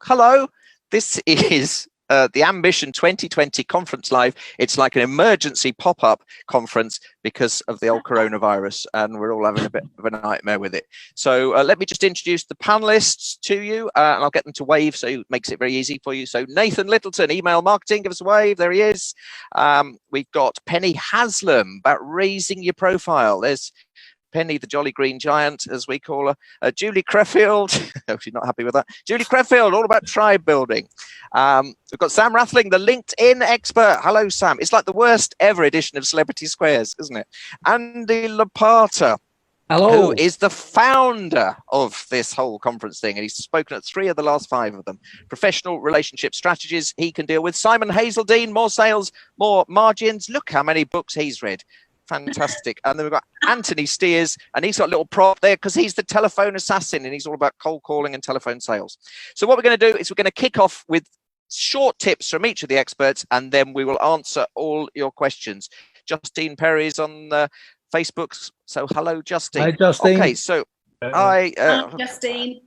Hello, this is the Ambition 2020 conference live. It's like an emergency pop-up conference because of the old coronavirus, and we're all having a bit of a nightmare with it. So let me just introduce the panelists to you, and I'll get them to wave, so it makes it very easy for you. So Nathan Littleton, email marketing, give us a wave. There he is. We've got Penny Haslam about raising your profile. There's Penny, the jolly green giant, as we call her. Julie Creffield, oh, she's not happy with that. Julie Creffield, all about tribe building. We've got Sam Rathling, the LinkedIn expert. Hello, Sam. It's like the worst ever edition of Celebrity Squares, isn't it? Andy Lopata, hello, who is the founder of this whole conference thing, and he's spoken at 3 of the last 5 of them. Professional relationship strategies he can deal with. Simon Hazeldine, more sales, more margins. Look how many books he's read. Fantastic. And then we've got Anthony Steers, and he's got a little prop there because he's the telephone assassin, and he's all about cold calling and telephone sales. So what we're going to do is we're going to kick off with short tips from each of the experts, and then we will answer all your questions. Justine Perry's on Facebook. So hello, Justine. Hi, Justine. Okay, so hi, Justine.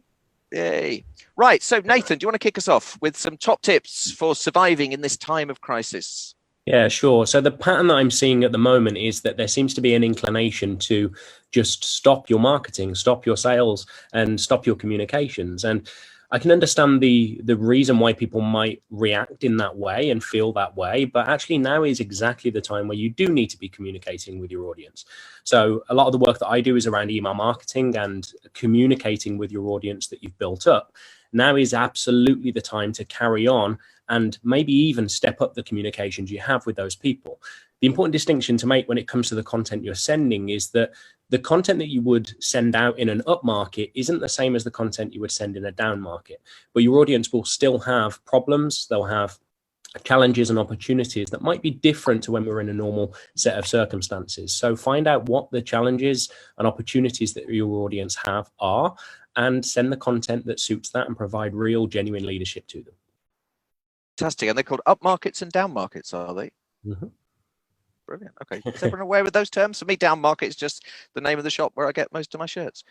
Yay. Right, so Nathan, do you want to kick us off with some top tips for surviving in this time of crisis? Yeah, sure. So the pattern that I'm seeing at the moment is that there seems to be an inclination to just stop your marketing, stop your sales, and stop your communications. And I can understand the reason why people might react in that way and feel that way, but actually now is exactly the time where you do need to be communicating with your audience. So a lot of the work that I do is around email marketing and communicating with your audience that you've built up. Now is absolutely the time to carry on and maybe even step up the communications you have with those people. The important distinction to make when it comes to the content you're sending is that the content that you would send out in an up market isn't the same as the content you would send in a down market, but your audience will still have problems. They'll have challenges and opportunities that might be different to when we're in a normal set of circumstances. So find out what the challenges and opportunities that your audience have are, and send the content that suits that and provide real, genuine leadership to them. Fantastic. And they're called up markets and down markets, are they? Mm-hmm. Brilliant. Okay. Is everyone aware with those terms? For me, down market is just the name of the shop where I get most of my shirts.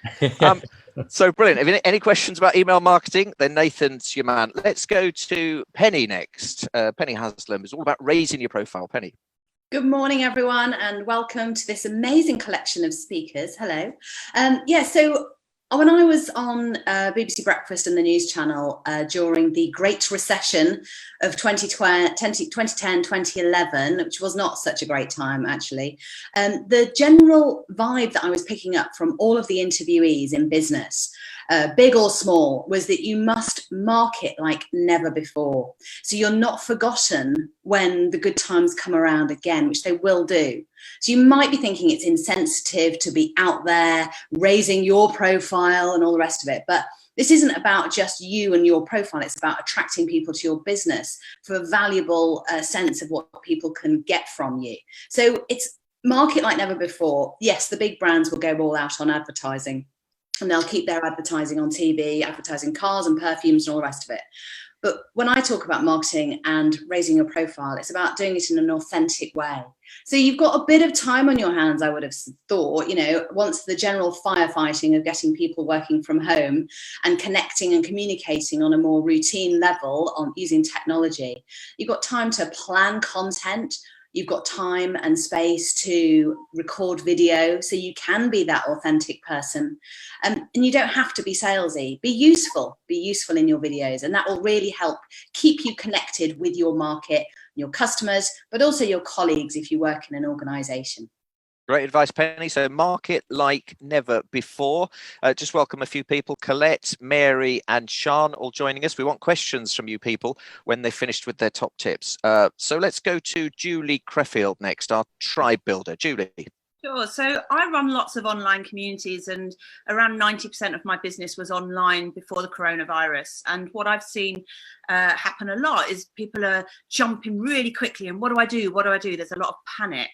So brilliant. If any questions about email marketing, then Nathan's your man. Let's go to Penny next. Penny Haslam is all about raising your profile. Penny. Good morning, everyone, and welcome to this amazing collection of speakers. Hello. So when I was on BBC Breakfast and the News Channel during the Great Recession of 2010, 2011, which was not such a great time, actually, the general vibe that I was picking up from all of the interviewees in business, big or small, was that you must market like never before. So you're not forgotten when the good times come around again, which they will do. So you might be thinking it's insensitive to be out there raising your profile and all the rest of it. But this isn't about just you and your profile. It's about attracting people to your business for a valuable sense of what people can get from you. So it's market like never before. Yes, the big brands will go all out on advertising, and they'll keep their advertising on TV, advertising cars and perfumes and all the rest of it. But when I talk about marketing and raising your profile, it's about doing it in an authentic way. So you've got a bit of time on your hands, I would have thought, once the general firefighting of getting people working from home and connecting and communicating on a more routine level on using technology, you've got time to plan content. You've got time and space to record video, so you can be that authentic person. And you don't have to be salesy. Be useful in your videos, and that will really help keep you connected with your market, your customers, but also your colleagues if you work in an organization. Great advice, Penny. So market like never before. Just welcome a few people. Colette, Mary and Sean all joining us. We want questions from you people when they've finished with their top tips. So let's go to Julie Creffield next, our tribe builder. Julie. Sure. So I run lots of online communities, and around 90% of my business was online before the coronavirus. And what I've seen happen a lot is people are jumping really quickly. And what do I do? What do I do? There's a lot of panic.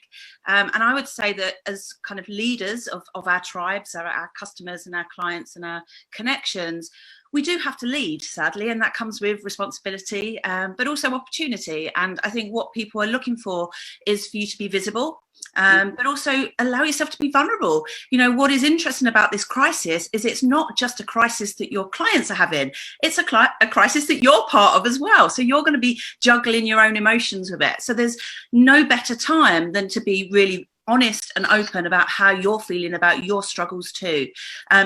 And I would say that as kind of leaders of our tribes, our customers and our clients and our connections, we do have to lead, sadly, and that comes with responsibility, but also opportunity. And I think what people are looking for is for you to be visible, but also allow yourself to be vulnerable. You know, what is interesting about this crisis is it's not just a crisis that your clients are having, it's a crisis that you're part of as well. So you're going to be juggling your own emotions with it. So there's no better time than to be really honest and open about how you're feeling about your struggles too.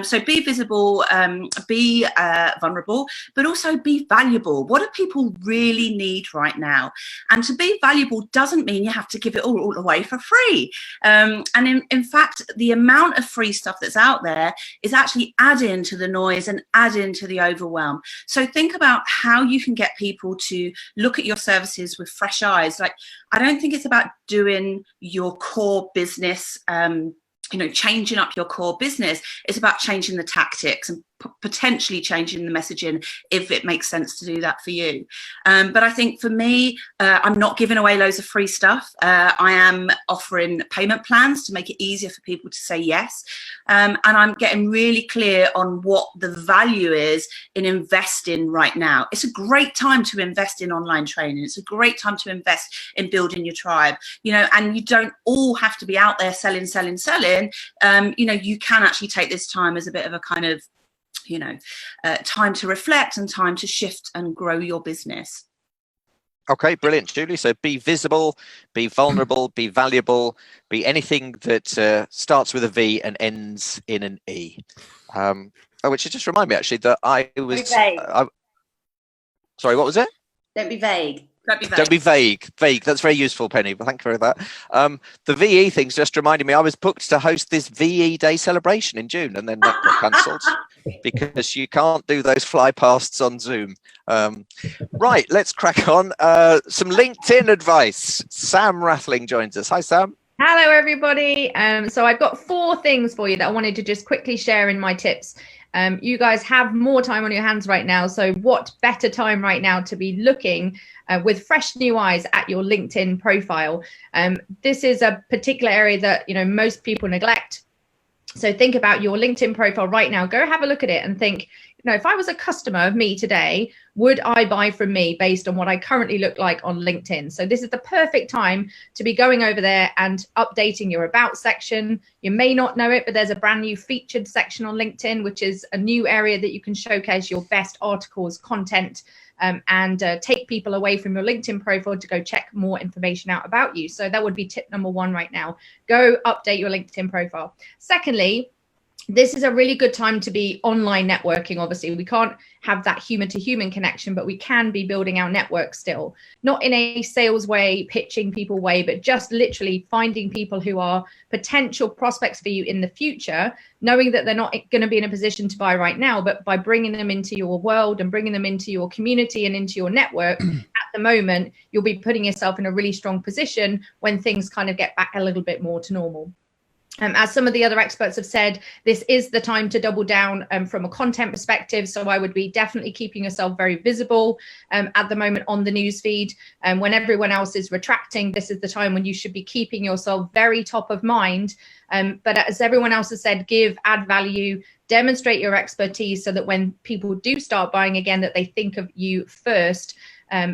So be visible, be vulnerable, but also be valuable. What do people really need right now? And to be valuable doesn't mean you have to give it all away for free. And in fact, the amount of free stuff that's out there is actually adding to the noise and adding to the overwhelm. So think about how you can get people to look at your services with fresh eyes. Like, I don't think it's about doing your core business, you know, changing up your core business. It's about changing the tactics and potentially changing the messaging if it makes sense to do that for you. But I think for me, I'm not giving away loads of free stuff. I am offering payment plans to make it easier for people to say yes. And I'm getting really clear on what the value is in investing right now. It's a great time to invest in online training. It's a great time to invest in building your tribe, you know, and you don't all have to be out there selling. You know, you can actually take this time as a bit of a kind of, you know, time to reflect and time to shift and grow your business. Okay, brilliant, Julie. So be visible, be vulnerable, be valuable, be anything that starts with a V and ends in an E. Which just remind me actually that I was. Sorry, what was it? Don't be vague. Don't be vague. Vague. That's very useful, Penny. But thank you for that. The VE thing's just reminded me I was booked to host this VE Day celebration in June, and then that got cancelled because you can't do those fly pasts on Zoom. Right, let's crack on. Some LinkedIn advice. Sam Rathling joins us. Hi, Sam. Hello, everybody. So I've got 4 things for you that I wanted to just quickly share in my tips. You guys have more time on your hands right now. So what better time right now to be looking with fresh new eyes at your LinkedIn profile? This is a particular area that, you know, most people neglect. So think about your LinkedIn profile right now. Go have a look at it and think, you know, if I was a customer of me today, would I buy from me based on what I currently look like on LinkedIn? So this is the perfect time to be going over there and updating your about section. You may not know it, but there's a brand new featured section on LinkedIn, which is a new area that you can showcase your best articles, content, and take people away from your LinkedIn profile to go check more information out about you. So that would be tip number 1 right now. Go update your LinkedIn profile. Secondly, this is a really good time to be online networking. Obviously, we can't have that human to human connection, but we can be building our network still, not in a sales way, pitching people way, but just literally finding people who are potential prospects for you in the future, knowing that they're not going to be in a position to buy right now, but by bringing them into your world and bringing them into your community and into your network at the moment, you'll be putting yourself in a really strong position when things kind of get back a little bit more to normal. As some of the other experts have said, this is the time to double down from a content perspective. So I would be definitely keeping yourself very visible at the moment on the newsfeed. When everyone else is retracting, this is the time when you should be keeping yourself very top of mind. But as everyone else has said, add value, demonstrate your expertise so that when people do start buying again, that they think of you first.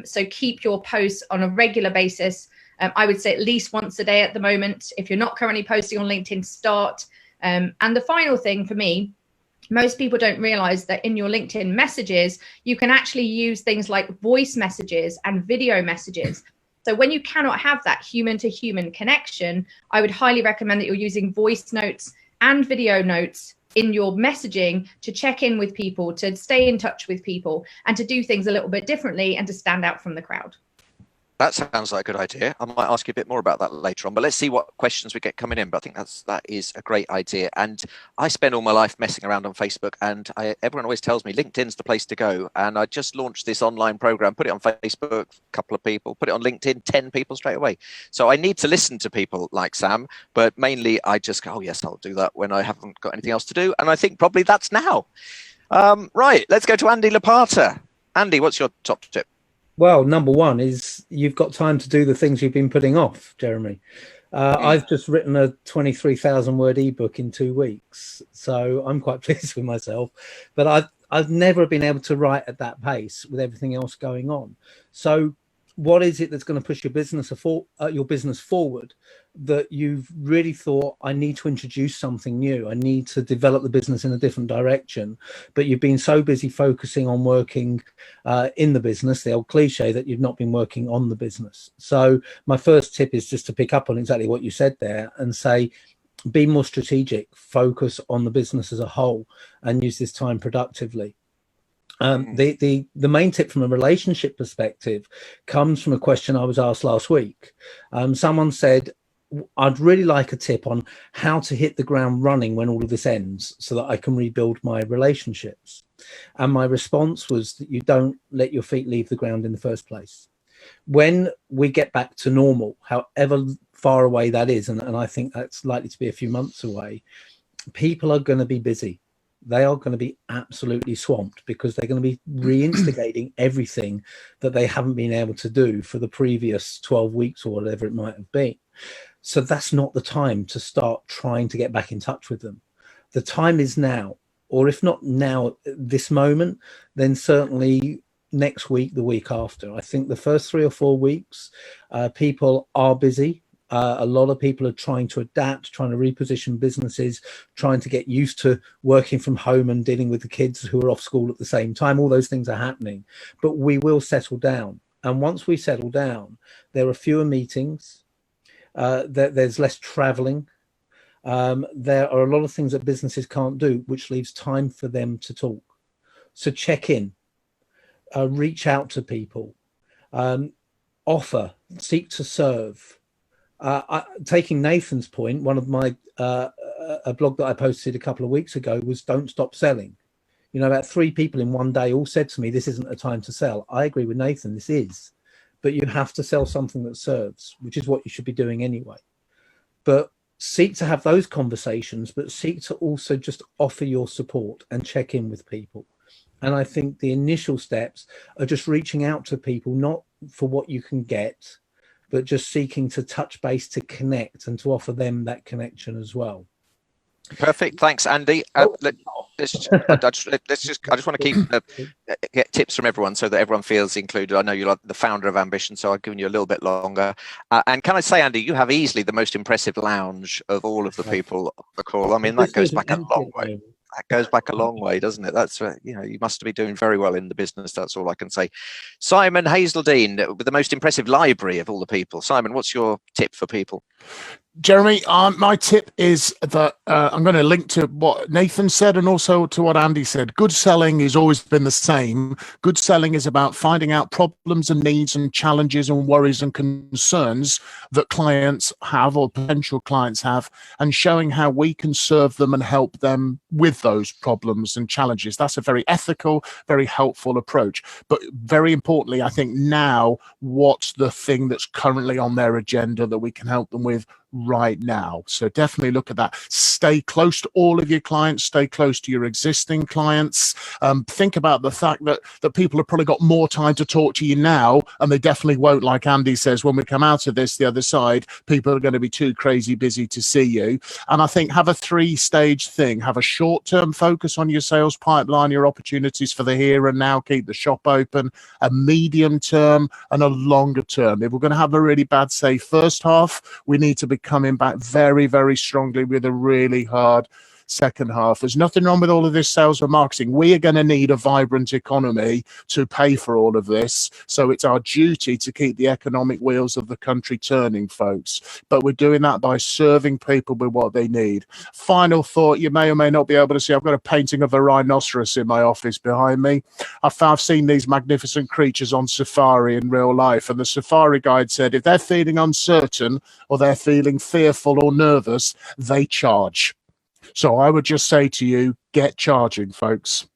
So keep your posts on a regular basis. I would say at least once a day at the moment. If you're not currently posting on LinkedIn, start. And the final thing for me, most people don't realize that in your LinkedIn messages, you can actually use things like voice messages and video messages. So when you cannot have that human to human connection, I would highly recommend that you're using voice notes and video notes in your messaging to check in with people, to stay in touch with people, and to do things a little bit differently and to stand out from the crowd. That sounds like a good idea. I might ask you a bit more about that later on, but let's see what questions we get coming in. But I think that is a great idea. And I spend all my life messing around on Facebook, and everyone always tells me LinkedIn's the place to go. And I just launched this online program, put it on Facebook, a couple of people, put it on LinkedIn, 10 people straight away. So I need to listen to people like Sam, but mainly I just go, oh yes, I'll do that when I haven't got anything else to do. And I think probably that's now. Right, let's go to Andy Lopata. Andy, what's your top tip? Well, number 1 is you've got time to do the things you've been putting off, Jeremy. I've just written a 23,000 word ebook in 2 weeks, so I'm quite pleased with myself. But I've never been able to write at that pace with everything else going on. So what is it that's going to push your business forward, that you've really thought, I need to introduce something new, I need to develop the business in a different direction, but you've been so busy focusing on working in the business, the old cliche, that you've not been working on the business. So my first tip is just to pick up on exactly what you said there and say, be more strategic, focus on the business as a whole, and use this time productively. The main tip from a relationship perspective comes from a question I was asked last week. Someone said, I'd really like a tip on how to hit the ground running when all of this ends so that I can rebuild my relationships. And my response was that you don't let your feet leave the ground in the first place. When we get back to normal, however far away that is, and I think that's likely to be a few months away, people are going to be busy. They are going to be absolutely swamped because they're going to be reinstigating everything that they haven't been able to do for the previous 12 weeks or whatever it might have been. So that's not the time to start trying to get back in touch with them. The time is now, or if not now, this moment, then certainly next week, the week after. I think the first 3 or 4 weeks, people are busy. A lot of people are trying to adapt, trying to reposition businesses, trying to get used to working from home and dealing with the kids who are off school at the same time. All those things are happening, but we will settle down. And once we settle down, there are fewer meetings, there's less traveling. There are a lot of things that businesses can't do, which leaves time for them to talk. So check in, reach out to people, offer, seek to serve. Taking Nathan's point, one of my a blog that I posted a couple of weeks ago was don't stop selling. You know, about 3 people in one day all said to me, this isn't a time to sell. I agree with Nathan, this is, but you have to sell something that serves, which is what you should be doing anyway. But seek to have those conversations, but seek to also just offer your support and check in with people. And I think the initial steps are just reaching out to people, not for what you can get, but just seeking to touch base, to connect, and to offer them that connection as well. Perfect. Thanks, Andy. I just want to get tips from everyone so that everyone feels included. I know you're the founder of Ambition, so I've given you a little bit longer. And can I say, Andy, you have easily the most impressive lounge of all of the people on the call. I mean, that goes back a long way. That goes back a long way, doesn't it? That's you must be doing very well in the business. That's all I can say. Simon Hazeldine, with the most impressive library of all the people. Simon, what's your tip for people? Jeremy, my tip is that I'm going to link to what Nathan said and also to what Andy said. Good selling has always been the same. Good selling is about finding out problems and needs and challenges and worries and concerns that clients have or potential clients have, and showing how we can serve them and help them with those problems and challenges. That's a very ethical, very helpful approach. But very importantly, I think now, what's the thing that's currently on their agenda that we can help them with right now? So definitely look at that. Stay close to all of your clients, stay close to your existing clients. Think about the fact that people have probably got more time to talk to you now, and they definitely won't, like Andy says, when we come out of this, the other side, people are going to be too crazy busy to see you. And I think have a 3-stage thing. Have a short-term focus on your sales pipeline, your opportunities for the here and now, keep the shop open, a medium term and a longer term. If we're going to have a really bad, say, first half, we need to be coming back very, very strongly with a really hard second half. There's nothing wrong with all of this sales and marketing. We are going to need a vibrant economy to pay for all of this. So it's our duty to keep the economic wheels of the country turning, folks. But we're doing that by serving people with what they need. Final thought, you may or may not be able to see, I've got a painting of a rhinoceros in my office behind me. I've seen these magnificent creatures on safari in real life, and the safari guide said if they're feeling uncertain or they're feeling fearful or nervous, they charge. So I would just say to you, get charging, folks.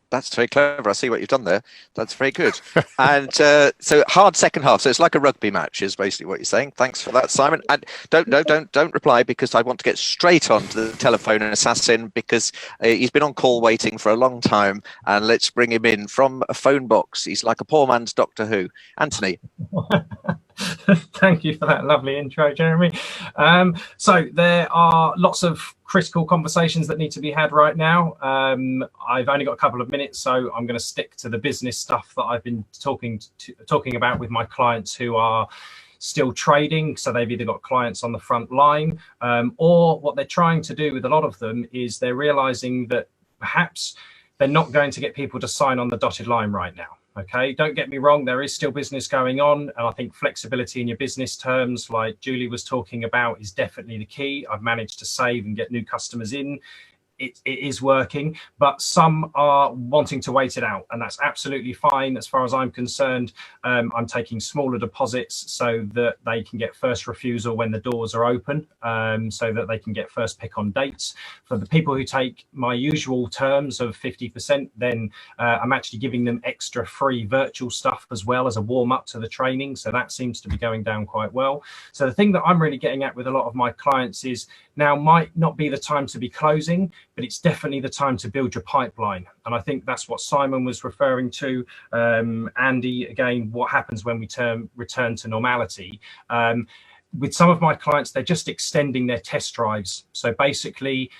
That's very clever. I see what you've done there. That's very good. And so hard second half. So it's like a rugby match is basically what you're saying. Thanks for that, Simon. And don't reply, because I want to get straight on to the telephone assassin, because he's been on call waiting for a long time. And let's bring him in from a phone box. He's like a poor man's Doctor Who. Anthony. Thank you for that lovely intro, Jeremy. So there are lots of critical conversations that need to be had right now. I've only got a couple of minutes, so I'm going to stick to the business stuff that I've been talking about with my clients who are still trading. So they've either got clients on the front line, or what they're trying to do with a lot of them is they're realizing that perhaps they're not going to get people to sign on the dotted line right now. Okay, don't get me wrong, there is still business going on, and I think flexibility in your business terms, like Julie was talking about, is definitely the key. I've managed to save and get new customers in. It is working, but some are wanting to wait it out, and that's absolutely fine. As far as I'm concerned, I'm taking smaller deposits so that they can get first refusal when the doors are open, so that they can get first pick on dates. For the people who take my usual terms of 50%, then I'm actually giving them extra free virtual stuff as well as a warm up to the training. So that seems to be going down quite well. So the thing that I'm really getting at with a lot of my clients is now might not be the time to be closing, but it's definitely the time to build your pipeline. And I think that's what Simon was referring to. Andy, again, what happens when we return to normality? With some of my clients, they're just extending their test drives. So basically,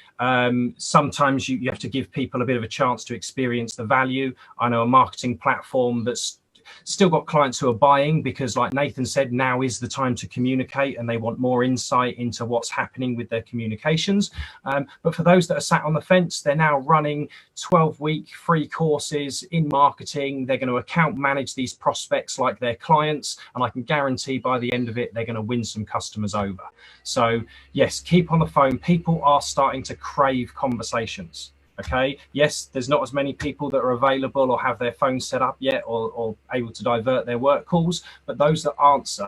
sometimes you have to give people a bit of a chance to experience the value. I know a marketing platform that's still got clients who are buying because, like Nathan said, now is the time to communicate, and they want more insight into what's happening with their communications. But for those that are sat on the fence, they're now running 12-week free courses in marketing. They're going to account manage these prospects like their clients, and I can guarantee by the end of it, they're going to win some customers over. So yes, keep on the phone. People are starting to crave conversations. Okay, yes, there's not as many people that are available or have their phones set up yet, or able to divert their work calls, but those that answer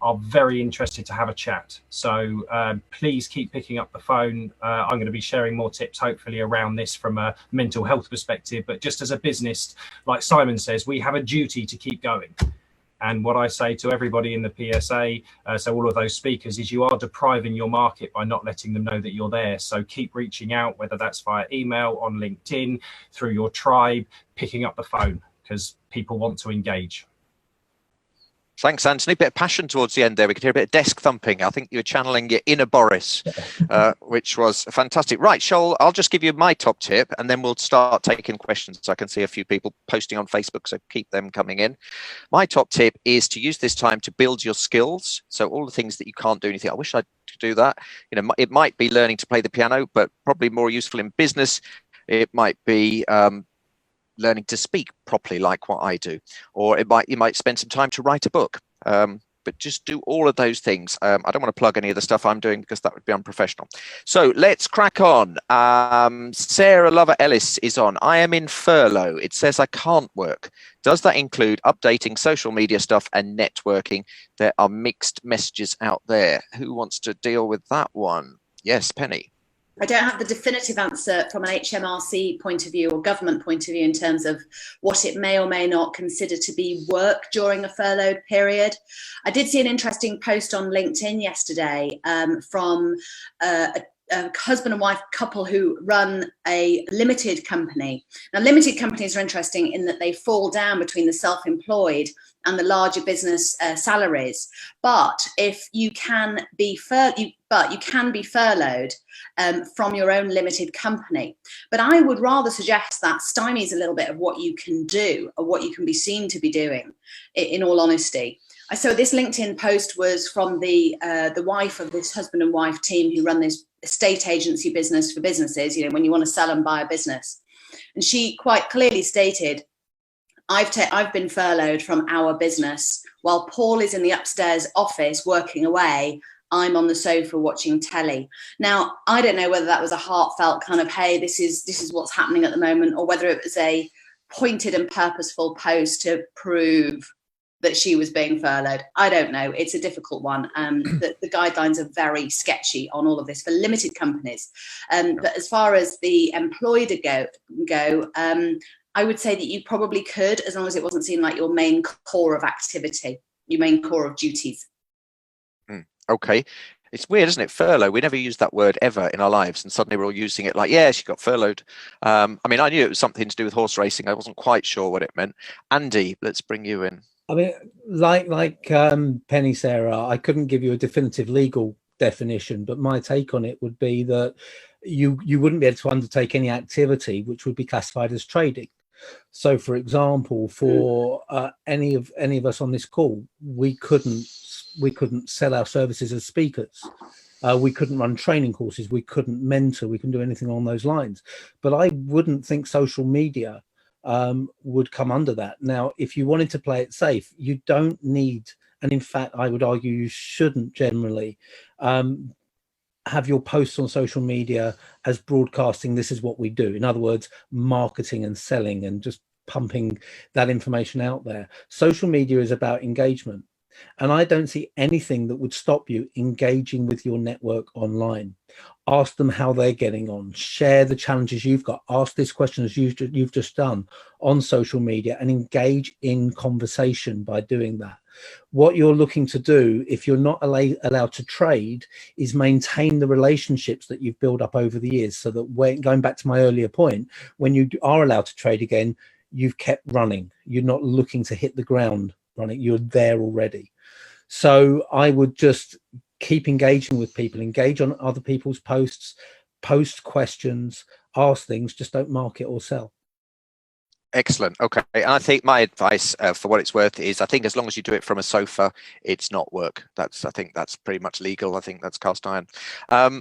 are very interested to have a chat. So please keep picking up the phone. I'm going to be sharing more tips hopefully around this from a mental health perspective, but just as a business, like Simon says, we have a duty to keep going. And what I say to everybody in the PSA, so all of those speakers, is you are depriving your market by not letting them know that you're there. So keep reaching out, whether that's via email, on LinkedIn, through your tribe, picking up the phone, because people want to engage. Thanks, Anthony. Bit of passion towards the end there. We could hear a bit of desk thumping. I think you were channeling your inner Boris, which was fantastic. Right, Shoal, I'll just give you my top tip, and then we'll start taking questions. I can see a few people posting on Facebook, so keep them coming in. My top tip is to use this time to build your skills. So all the things that you can't do anything, I wish I could do that. You know, it might be learning to play the piano, but probably more useful in business. It might be learning to speak properly, like what I do, or you might spend some time to write a book. But just do all of those things. I don't want to plug any of the stuff I'm doing because that would be unprofessional. So let's crack on. Sarah Lover Ellis is on. I am in furlough. It says I can't work. Does that include updating social media stuff and networking? There are mixed messages out there. Who wants to deal with that one? Yes, Penny. I don't have the definitive answer from an HMRC point of view or government point of view in terms of what it may or may not consider to be work during a furloughed period. I did see an interesting post on LinkedIn yesterday from a husband and wife couple who run a limited company. Now, limited companies are interesting in that they fall down between the self-employed and the larger business salaries. But if you can be you can be furloughed from your own limited company. But I would rather suggest that stymies a little bit of what you can do or what you can be seen to be doing, in all honesty. So this LinkedIn post was from the wife of this husband and wife team who run this estate agency business for businesses, you know, when you want to sell and buy a business. And she quite clearly stated, I've been furloughed from our business while Paul is in the upstairs office working away. I'm on the sofa watching telly. Now, I don't know whether that was a heartfelt kind of, hey, this is what's happening at the moment, or whether it was a pointed and purposeful post to prove that she was being furloughed. I don't know. It's a difficult one. The guidelines are very sketchy on all of this for limited companies. But as far as the employed go, I would say that you probably could, as long as it wasn't seen like your main core of activity, your main core of duties. Okay. It's weird, isn't it? Furlough. We never used that word ever in our lives, and suddenly we're all using it like, yeah, she got furloughed. I mean, I knew it was something to do with horse racing. I wasn't quite sure what it meant. Andy, let's bring you in. I mean, like Penny Sarah, I couldn't give you a definitive legal definition, but my take on it would be that you wouldn't be able to undertake any activity which would be classified as trading. So, for example, for any of us on this call, we couldn't sell our services as speakers. We couldn't run training courses. We couldn't mentor. We couldn't do anything along those lines. But I wouldn't think social media would come under that. Now, if you wanted to play it safe, you don't need, and in fact, I would argue you shouldn't generally have your posts on social media as broadcasting, this is what we do. In other words, marketing and selling and just pumping that information out there. Social media is about engagement. And I don't see anything that would stop you engaging with your network online. Ask them how they're getting on. Share the challenges you've got. Ask this question as you've just done on social media, and engage in conversation by doing that. What you're looking to do, if you're not allowed to trade, is maintain the relationships that you've built up over the years, so that when, going back to my earlier point, when you are allowed to trade again, you've kept running. You're not looking to hit the ground running. You're there already. So I would just keep engaging with people, engage on other people's posts, post questions, ask things, just don't market or sell. Excellent. Okay. And I think my advice, for what it's worth, is I think as long as you do it from a sofa, it's not work. I think that's pretty much legal. I think that's cast iron.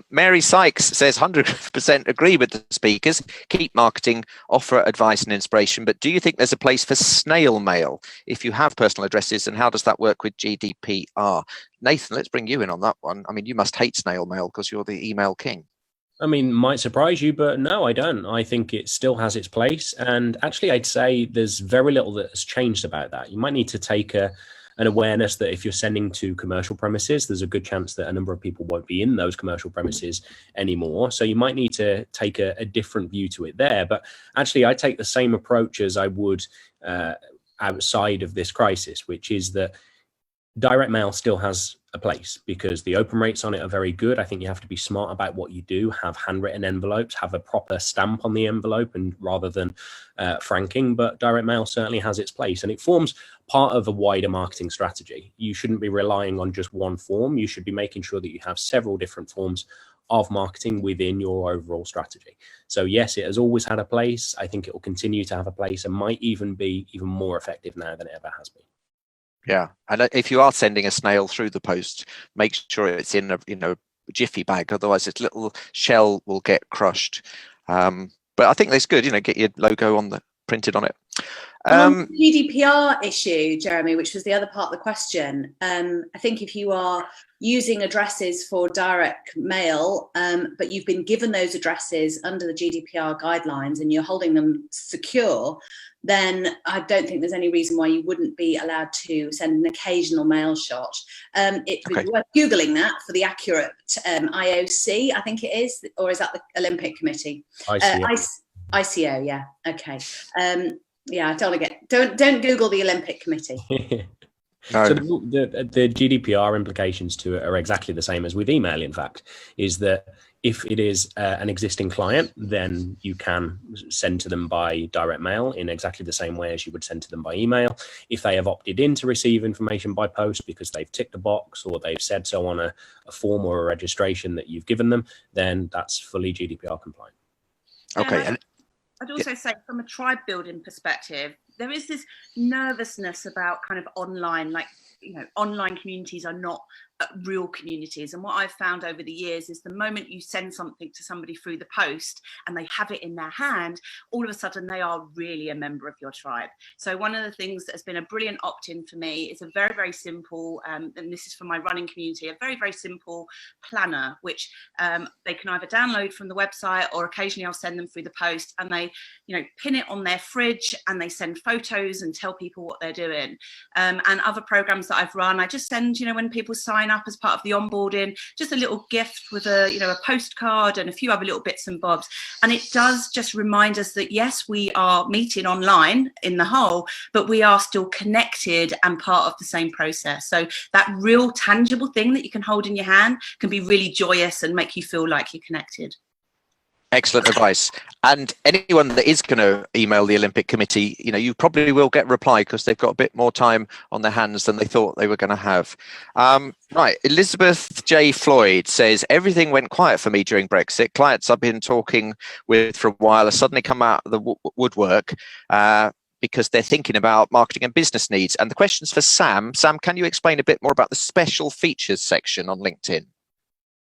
Mary Sykes says 100% agree with the speakers. Keep marketing, offer advice and inspiration. But do you think there's a place for snail mail if you have personal addresses, and how does that work with GDPR? Nathan, let's bring you in on that one. I mean, you must hate snail mail because you're the email king. I mean, might surprise you, but no, I don't. I think it still has its place. And actually, I'd say there's very little that has changed about that. You might need to take an awareness that if you're sending to commercial premises, there's a good chance that a number of people won't be in those commercial premises anymore. So you might need to take a different view to it there. But actually, I take the same approach as I would outside of this crisis, which is that direct mail still has a place because the open rates on it are very good. I think you have to be smart about what you do, have handwritten envelopes, have a proper stamp on the envelope, and rather than franking. But direct mail certainly has its place, and it forms part of a wider marketing strategy. You shouldn't be relying on just one form. You should be making sure that you have several different forms of marketing within your overall strategy. So yes, it has always had a place. I think it will continue to have a place and might even be even more effective now than it ever has been. Yeah, and if you are sending a snail through the post, make sure it's in a jiffy bag. Otherwise, its little shell will get crushed. But I think that's good. Get your logo printed on it. On the GDPR issue, Jeremy, which was the other part of the question. I think if you are using addresses for direct mail, but you've been given those addresses under the GDPR guidelines and you're holding them secure, then I don't think there's any reason why you wouldn't be allowed to send an occasional mail shot. It would be worth Googling that for the accurate IOC, I think it is, or is that the Olympic Committee? ICO, yeah. Okay. Yeah, I don't want to don't Google the Olympic Committee. No. So the GDPR implications to it are exactly the same as with email, in fact, is that if it is an existing client, then you can send to them by direct mail in exactly the same way as you would send to them by email. If they have opted in to receive information by post because they've ticked a box or they've said so on a form or a registration that you've given them, then that's fully GDPR compliant. Okay. And I'd also say from a tribe building perspective, there is this nervousness about kind of online, online communities are not real communities. And what I've found over the years is the moment you send something to somebody through the post and they have it in their hand, all of a sudden they are really a member of your tribe. So one of the things that has been a brilliant opt-in for me is a very, very simple, and this is for my running community, a very, very simple planner, which they can either download from the website or occasionally I'll send them through the post, and they, pin it on their fridge and they send photos and tell people what they're doing. And other programs that I've run, I just send, when people sign up as part of the onboarding, just a little gift with a postcard and a few other little bits and bobs. And it does just remind us that yes, we are meeting online in the whole, but we are still connected and part of the same process. So that real tangible thing that you can hold in your hand can be really joyous and make you feel like you're connected. Excellent advice. And anyone that is going to email the Olympic Committee, you probably will get a reply because they've got a bit more time on their hands than they thought they were going to have. Right. Elizabeth J. Floyd says, everything went quiet for me during Brexit. Clients I've been talking with for a while have suddenly come out of the woodwork because they're thinking about marketing and business needs. And the question's for Sam. Sam, can you explain a bit more about the special features section on LinkedIn?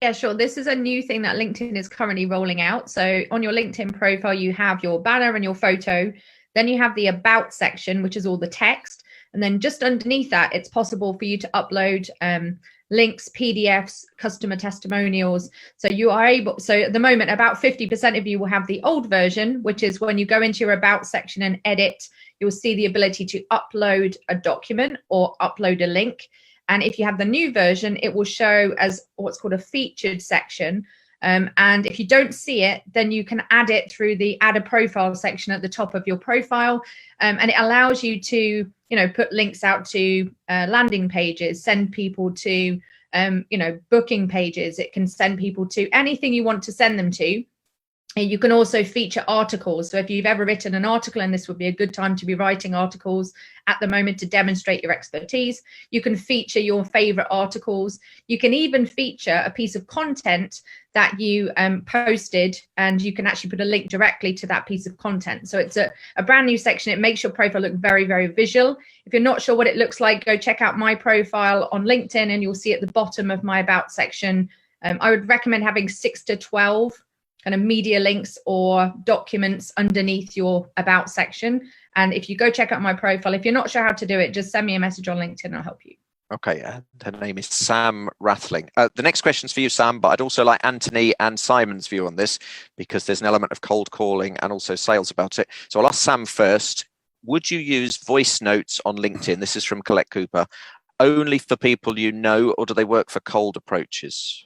Yeah, sure. This is a new thing that LinkedIn is currently rolling out. So on your LinkedIn profile, you have your banner and your photo. Then you have the about section, which is all the text. And then just underneath that, it's possible for you to upload links, PDFs, customer testimonials. So you are able, so at the moment, about 50% of you will have the old version, which is when you go into your about section and edit, you'll see the ability to upload a document or upload a link. And if you have the new version, it will show as what's called a featured section. And if you don't see it, then you can add it through the add a profile section at the top of your profile. And it allows you to, put links out to landing pages, send people to, booking pages. It can send people to anything you want to send them to. And you can also feature articles. So if you've ever written an article, and this would be a good time to be writing articles at the moment to demonstrate your expertise, you can feature your favorite articles. You can even feature a piece of content that you posted, and you can actually put a link directly to that piece of content. So it's a brand new section. It makes your profile look very, very visual. If you're not sure what it looks like, go check out my profile on LinkedIn and you'll see at the bottom of my about section. I would recommend having 6 to 12 kind of media links or documents underneath your about section. And if you go check out my profile, if you're not sure how to do it, just send me a message on LinkedIn and I'll help you. Okay, her name is Sam Rathling. The next question's for you, Sam, but I'd also like Anthony and Simon's view on this because there's an element of cold calling and also sales about it. So I'll ask Sam first. Would you use voice notes on LinkedIn? This is from Colette Cooper. Only for people you know, or do they work for cold approaches?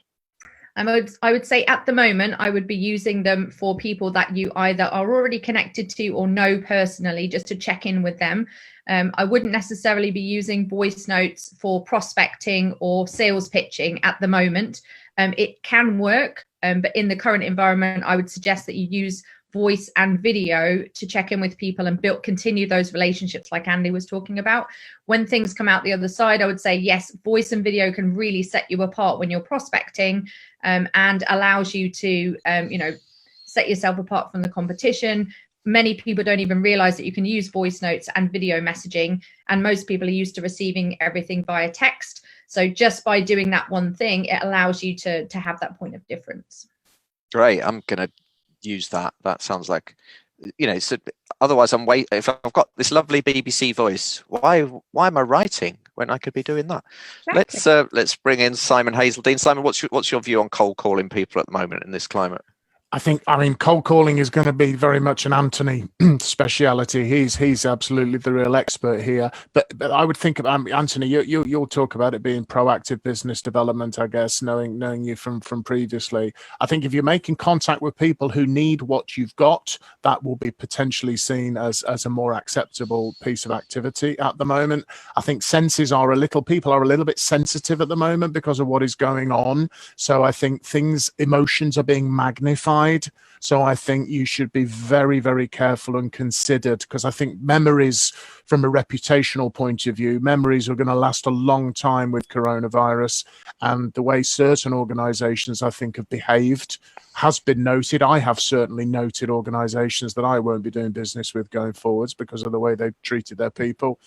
I would say at the moment, I would be using them for people that you either are already connected to or know personally, just to check in with them. I wouldn't necessarily be using voice notes for prospecting or sales pitching at the moment. It can work, but in the current environment, I would suggest that you use voice and video to check in with people and continue those relationships like Andy was talking about. When things come out the other side, I would say, yes, voice and video can really set you apart when you're prospecting, and allows you to, set yourself apart from the competition. Many people don't even realize that you can use voice notes and video messaging, and most people are used to receiving everything via text. So just by doing that one thing, it allows you to have that point of difference. Great. I'm going to use that. That sounds like, so otherwise if I've got this lovely BBC voice, why am I writing when I could be doing that? Exactly. Let's bring in Simon Hazeldine. Simon, what's your view on cold calling people at the moment in this climate? I mean, cold calling is going to be very much an Anthony speciality. He's absolutely the real expert here. But I would think about Anthony. You'll talk about it being proactive business development, I guess, knowing you from previously. I think if you're making contact with people who need what you've got, that will be potentially seen as a more acceptable piece of activity at the moment. I think people are a little bit sensitive at the moment because of what is going on. So I think emotions are being magnified. So I think you should be very, very careful and considered, because I think memories, from a reputational point of view, memories are going to last a long time with coronavirus. And the way certain organizations, I think, have behaved has been noted. I have certainly noted organizations that I won't be doing business with going forwards because of the way they've treated their people.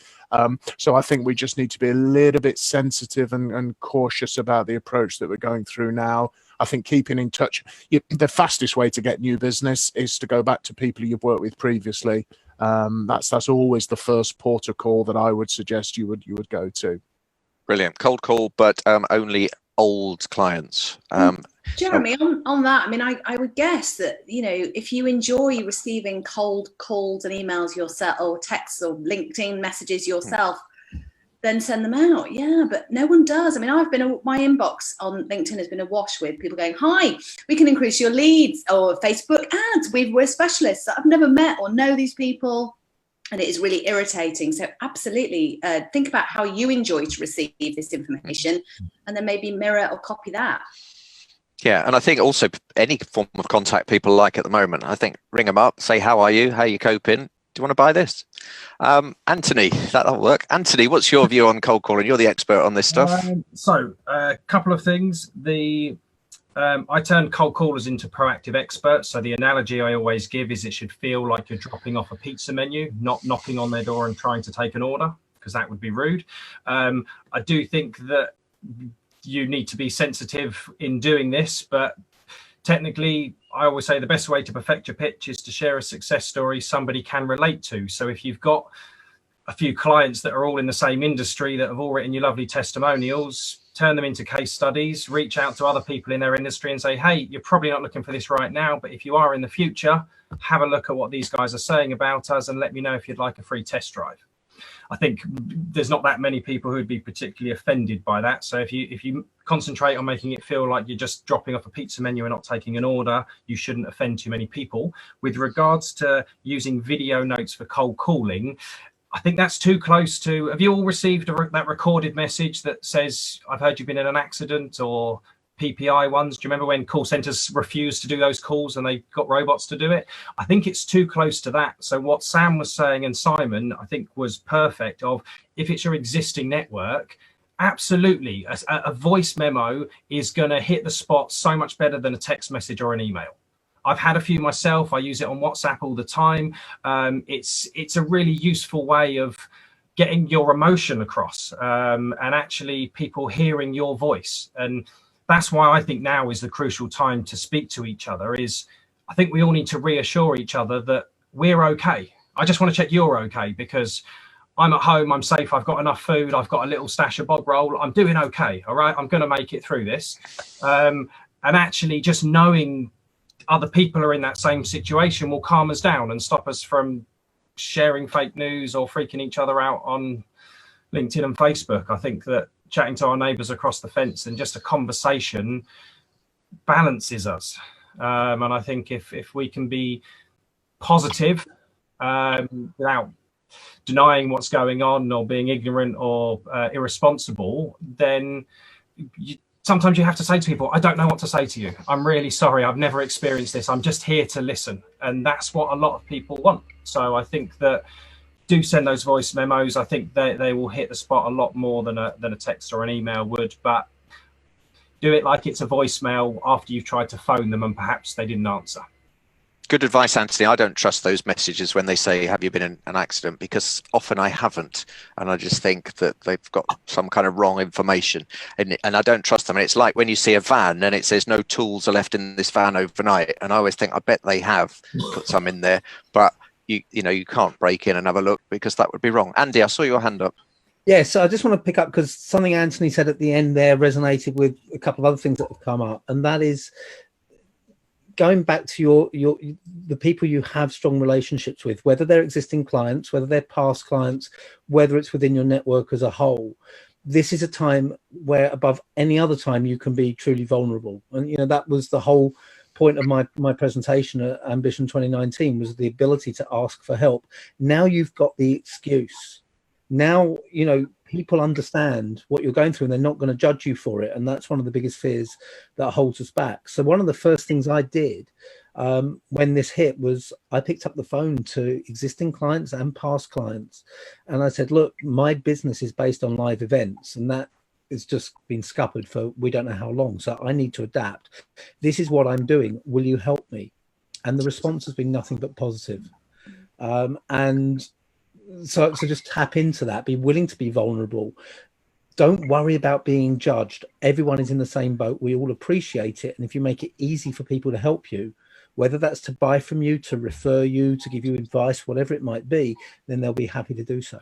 So I think we just need to be a little bit sensitive and cautious about the approach that we're going through now. I think keeping in touch, the fastest way to get new business is to go back to people you've worked with previously. That's always the first port of call that I would suggest you would go to. Brilliant. Cold call, but only old clients. Jeremy, on that, I mean, I would guess that, if you enjoy receiving cold calls and emails yourself, or texts or LinkedIn messages yourself, then send them out. Yeah, but no one does. I mean, my inbox on LinkedIn has been awash with people going, hi, we can increase your leads, or Facebook ads. We're specialists. I've never met or know these people. And it is really irritating. So absolutely think about how you enjoy to receive this information, and then maybe mirror or copy that. Yeah, and I think also any form of contact people like at the moment, I think ring them up, say, how are you? How are you coping? Do you want to buy this? Anthony, that'll work. Anthony, what's your view on cold calling? You're the expert on this stuff. So a couple of things. I turn cold callers into proactive experts. So the analogy I always give is it should feel like you're dropping off a pizza menu, not knocking on their door and trying to take an order, because that would be rude. I do think that you need to be sensitive in doing this, but technically I always say the best way to perfect your pitch is to share a success story somebody can relate to. So if you've got a few clients that are all in the same industry that have all written you lovely testimonials, turn them into case studies, reach out to other people in their industry and say, hey, you're probably not looking for this right now, but if you are in the future, have a look at what these guys are saying about us and let me know if you'd like a free test drive. I think there's not that many people who'd be particularly offended by that. So if you concentrate on making it feel like you're just dropping off a pizza menu and not taking an order, you shouldn't offend too many people. With regards to using video notes for cold calling, I think that's too close to. Have you all received that recorded message that says, I've heard you've been in an accident, or PPI ones? Do you remember when call centers refused to do those calls and they got robots to do it? I think it's too close to that. So what Sam was saying and Simon, I think, was perfect. Of if it's your existing network, absolutely, a voice memo is going to hit the spot so much better than a text message or an email. I've had a few myself. I use it on WhatsApp all the time. It's a really useful way of getting your emotion across, and actually people hearing your voice. And that's why I think now is the crucial time to speak to each other. Is I think we all need to reassure each other that we're okay. I just want to check you're okay, because I'm at home, I'm safe, I've got enough food, I've got a little stash of bog roll, I'm doing okay, all right? I'm going to make it through this. And actually just knowing other people are in that same situation will calm us down and stop us from sharing fake news or freaking each other out on LinkedIn and Facebook. I think that chatting to our neighbours across the fence and just a conversation balances us. And I think if we can be positive without denying what's going on or being ignorant or irresponsible, then sometimes you have to say to people, I don't know what to say to you. I'm really sorry. I've never experienced this. I'm just here to listen. And that's what a lot of people want. So I think that do send those voice memos. I think they will hit the spot a lot more than a text or an email would, but do it like it's a voicemail after you've tried to phone them and perhaps they didn't answer. Good advice, Anthony. I don't trust those messages when they say, have you been in an accident? Because often I haven't. And I just think that they've got some kind of wrong information. And I don't trust them. And it's like when you see a van and it says no tools are left in this van overnight. And I always think, I bet they have put some in there. But you can't break in and have a look, because that would be wrong. Andy, I saw your hand up. Yeah, so I just want to pick up, because something Anthony said at the end there resonated with a couple of other things that have come up. And that is going back to the people you have strong relationships with, whether they're existing clients, whether they're past clients, whether it's within your network as a whole. This is a time where above any other time you can be truly vulnerable. And, that was the whole point of my presentation at Ambition 2019, was the ability to ask for help. Now you've got the excuse. Now, people understand what you're going through and they're not going to judge you for it. And that's one of the biggest fears that holds us back. So one of the first things I did when this hit was I picked up the phone to existing clients and past clients. And I said, look, my business is based on live events, and that has just been scuppered for we don't know how long. So I need to adapt. This is what I'm doing. Will you help me? And the response has been nothing but positive. So just tap into that, be willing to be vulnerable. Don't worry about being judged. Everyone is in the same boat. We all appreciate it. And if you make it easy for people to help you, whether that's to buy from you, to refer you, to give you advice, whatever it might be, then they'll be happy to do so.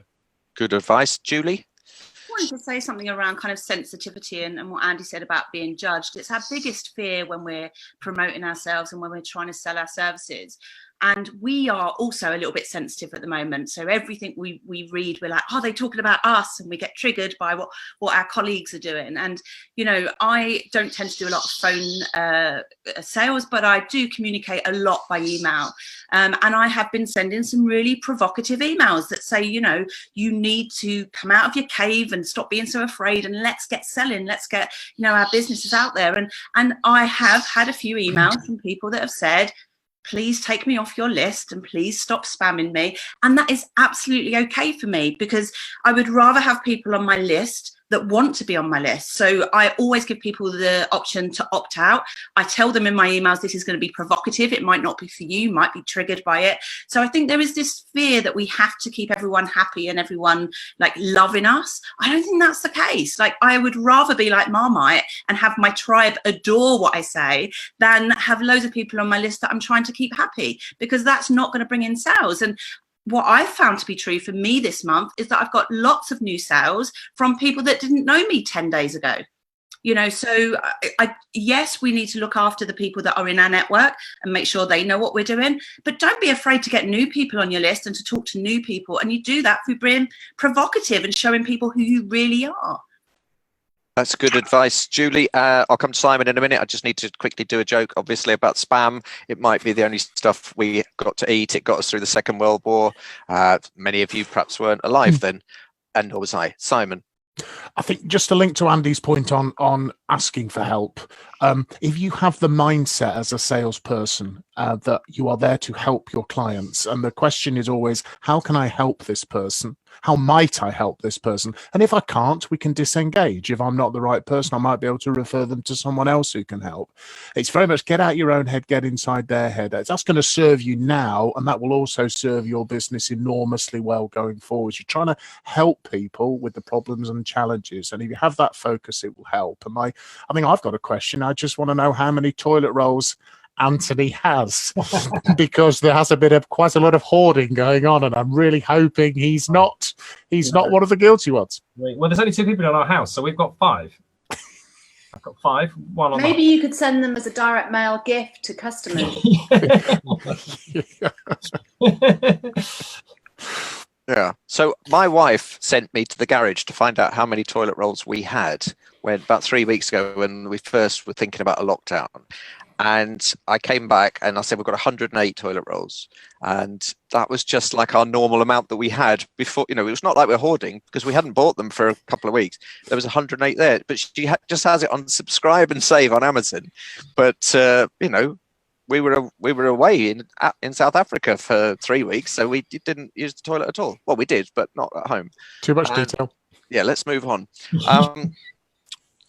Good advice. Julie? I wanted to say something around kind of sensitivity and what Andy said about being judged. It's our biggest fear when we're promoting ourselves and when we're trying to sell our services. And we are also a little bit sensitive at the moment. So everything we read, we're like, oh, they're talking about us, and we get triggered by what our colleagues are doing. And, you know, I don't tend to do a lot of phone sales, but I do communicate a lot by email. And I have been sending some really provocative emails that say, you know, you need to come out of your cave and stop being so afraid, and let's get selling. Let's get, you know, our businesses out there. And I have had a few emails from people that have said, please take me off your list and please stop spamming me. And that is absolutely okay for me, because I would rather have people on my list that want to be on my list. So I always give people the option to opt out. I tell them in my emails, this is going to be provocative. It might not be for you, might be triggered by it. So I think there is this fear that we have to keep everyone happy and everyone like loving us. I don't think that's the case. Like, I would rather be like Marmite and have my tribe adore what I say than have loads of people on my list that I'm trying to keep happy, because that's not going to bring in sales. And what I've found to be true for me this month is that I've got lots of new sales from people that didn't know me 10 days ago. You know, so yes, we need to look after the people that are in our network and make sure they know what we're doing. But don't be afraid to get new people on your list and to talk to new people. And you do that through being provocative and showing people who you really are. That's good advice, Julie. I'll come to Simon in a minute. I just need to quickly do a joke, obviously, about spam. It might be the only stuff we got to eat. It got us through the Second World War. Many of you perhaps weren't alive then, and nor was I. Simon. I think just to link to Andy's point on asking for help, if you have the mindset as a salesperson that you are there to help your clients, and the question is always, how can I help this person? How might I help this person? And if I can't, we can disengage. If I'm not the right person, I might be able to refer them to someone else who can help. It's very much get out your own head, get inside their head. That's going to serve you now, and that will also serve your business enormously well going forward. You're trying to help people with the problems and challenges, and if you have that focus, it will help. And I think I've got a question. I just want to know how many toilet rolls Anthony has, because there has quite a lot of hoarding going on, and I'm really hoping he's not one of the guilty ones. Well, there's only 2 people in our house, so we've got 5. I've got 5. One on. Maybe you could send them as a direct mail gift to customers. Yeah. So my wife sent me to the garage to find out how many toilet rolls we had about 3 weeks ago, when we first were thinking about a lockdown. And I came back and I said, we've got 108 toilet rolls. And that was just like our normal amount that we had before. You know, it was not like we're hoarding, because we hadn't bought them for a couple of weeks. There was 108 there, but she just has it on subscribe and save on Amazon. But, you know, we were away in South Africa for 3 weeks, so we didn't use the toilet at all. Well, we did, but not at home. Too much detail. Yeah, let's move on.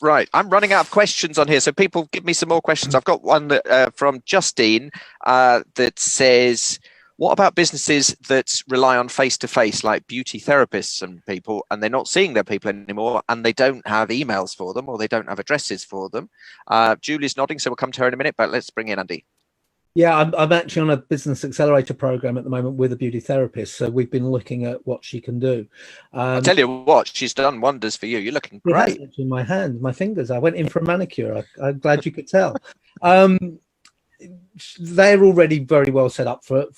Right, I'm running out of questions on here, so people give me some more questions. I've got one from Justine that says, what about businesses that rely on face-to-face, like beauty therapists and people, and they're not seeing their people anymore, and they don't have emails for them, or they don't have addresses for them? Julie's nodding, so we'll come to her in a minute, but let's bring in Andy. Yeah, I'm actually on a business accelerator program at the moment with a beauty therapist. So we've been looking at what she can do. I'll tell you what, she's done wonders for you. You're looking great. In my hand, my fingers. I went in for a manicure. I'm glad you could tell. They're already very well set up for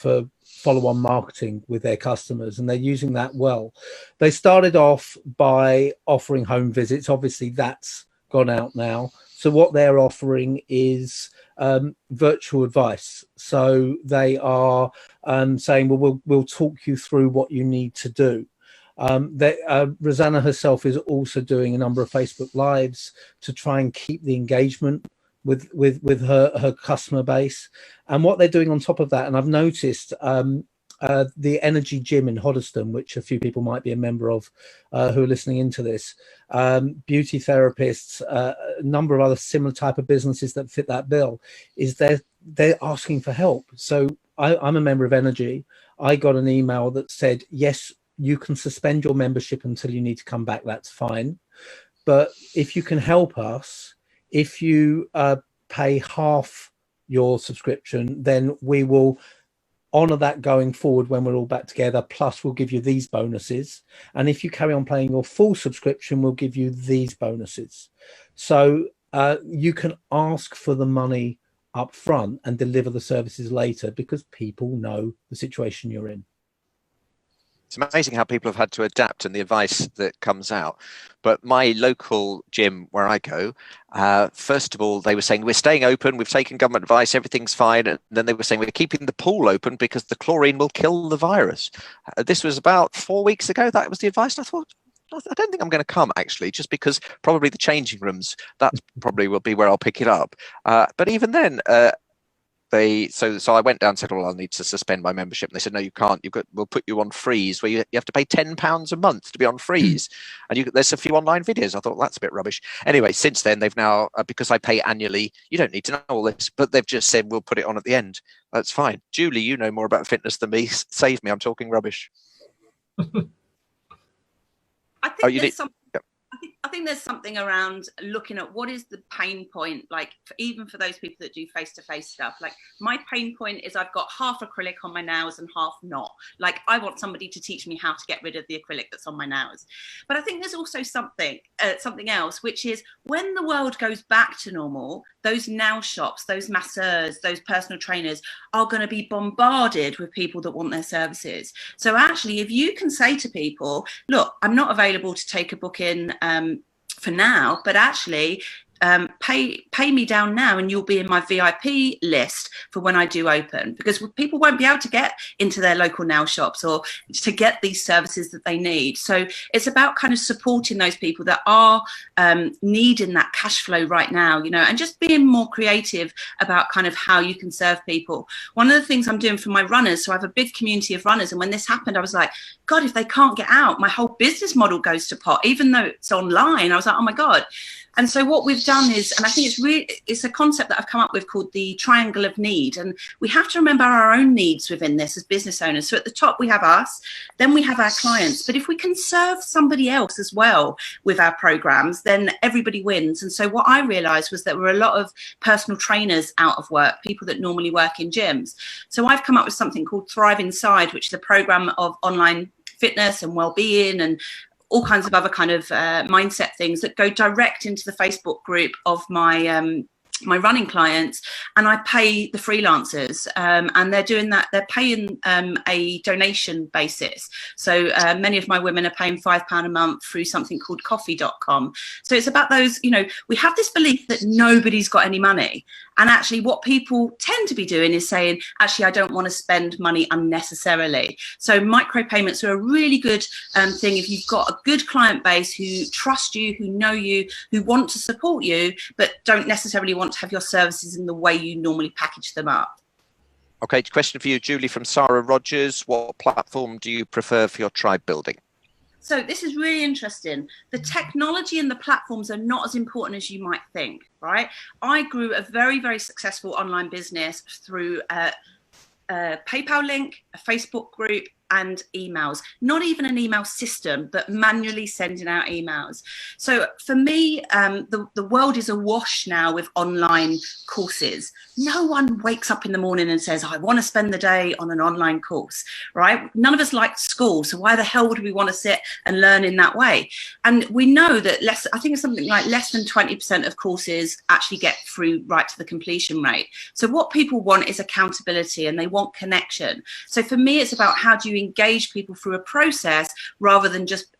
follow-on marketing with their customers, and they're using that well. They started off by offering home visits. Obviously, that's gone out now. So what they're offering is virtual advice. So they are saying, well, we'll talk you through what you need to do. Rosanna herself is also doing a number of Facebook Lives to try and keep the engagement with her customer base. And what they're doing on top of that, and I've noticed the Energy Gym in Hoddesdon, which a few people might be a member of who are listening into this, beauty therapists, a number of other similar type of businesses that fit that bill, is they're asking for help. So I'm a member of Energy. I got an email that said, yes, you can suspend your membership until you need to come back. That's fine. But if you can help us, if you pay half your subscription, then we will honor that going forward when we're all back together. Plus, we'll give you these bonuses. And if you carry on paying your full subscription, we'll give you these bonuses. So you can ask for the money up front and deliver the services later, because people know the situation you're in. It's amazing how people have had to adapt and the advice that comes out. But my local gym where I go, first of all, they were saying, we're staying open, we've taken government advice, everything's fine. And then they were saying, we're keeping the pool open because the chlorine will kill the virus. This was about 4 weeks ago. That was the advice. And I thought, I don't think I'm going to come, actually, just because probably the changing rooms, that probably will be where I'll pick it up. But even then, so I went down and said, well, I'll need to suspend my membership. And they said, no, you can't. We'll put you on freeze, where you have to pay £10 a month to be on freeze. And there's a few online videos. I thought, that's a bit rubbish. Anyway, since then, they've now, because I pay annually, you don't need to know all this, but they've just said, we'll put it on at the end. That's fine. Julie, you know more about fitness than me. Save me. I'm talking rubbish. I think there's something around looking at what is the pain point, like even for those people that do face-to-face stuff. Like my pain point is I've got half acrylic on my nails and half not. Like I want somebody to teach me how to get rid of the acrylic that's on my nails. But I think there's also something else, which is when the world goes back to normal, those nail shops, those masseurs, those personal trainers are going to be bombarded with people that want their services. So actually, if you can say to people, look, I'm not available to take a booking for now, but actually pay me down now and you'll be in my VIP list for when I do open, because people won't be able to get into their local nail shops or to get these services that they need. So it's about kind of supporting those people that are needing that cash flow right now, you know, and just being more creative about kind of how you can serve people. One of the things I'm doing for my runners, so I have a big community of runners, and when this happened, I was like, God, if they can't get out, my whole business model goes to pot, even though it's online. I was like, oh my God. And so what we've done is, and I think it's a concept that I've come up with called the triangle of need. And we have to remember our own needs within this as business owners. So at the top, we have us, then we have our clients. But if we can serve somebody else as well with our programs, then everybody wins. And so what I realized was that there were a lot of personal trainers out of work, people that normally work in gyms. So I've come up with something called Thrive Inside, which is a program of online fitness and well-being and all kinds of other kind of mindset things that go direct into the Facebook group of my my running clients, and I pay the freelancers, and they're doing that. They're paying a donation basis. So many of my women are paying £5 a month through something called coffee.com. So it's about those, you know, we have this belief that nobody's got any money. And actually what people tend to be doing is saying, actually, I don't want to spend money unnecessarily. So micropayments are a really good thing if you've got a good client base who trust you, who know you, who want to support you, but don't necessarily want to have your services in the way you normally package them up. Okay, question for you, Julie, from Sarah Rogers. What platform do you prefer for your tribe building? So this is really interesting. The technology and the platforms are not as important as you might think, right? I grew a very, very successful online business through a PayPal link, a Facebook group, and emails. Not even an email system, but manually sending out emails. So for me, the world is awash now with online courses. No one wakes up in the morning and says, I want to spend the day on an online course, right? None of us like school, so why the hell would we want to sit and learn in that way? And we know that I think it's something like less than 20% of courses actually get through right to the completion rate. So what people want is accountability, and they want connection. So for me, it's about how do you engage people through a process rather than just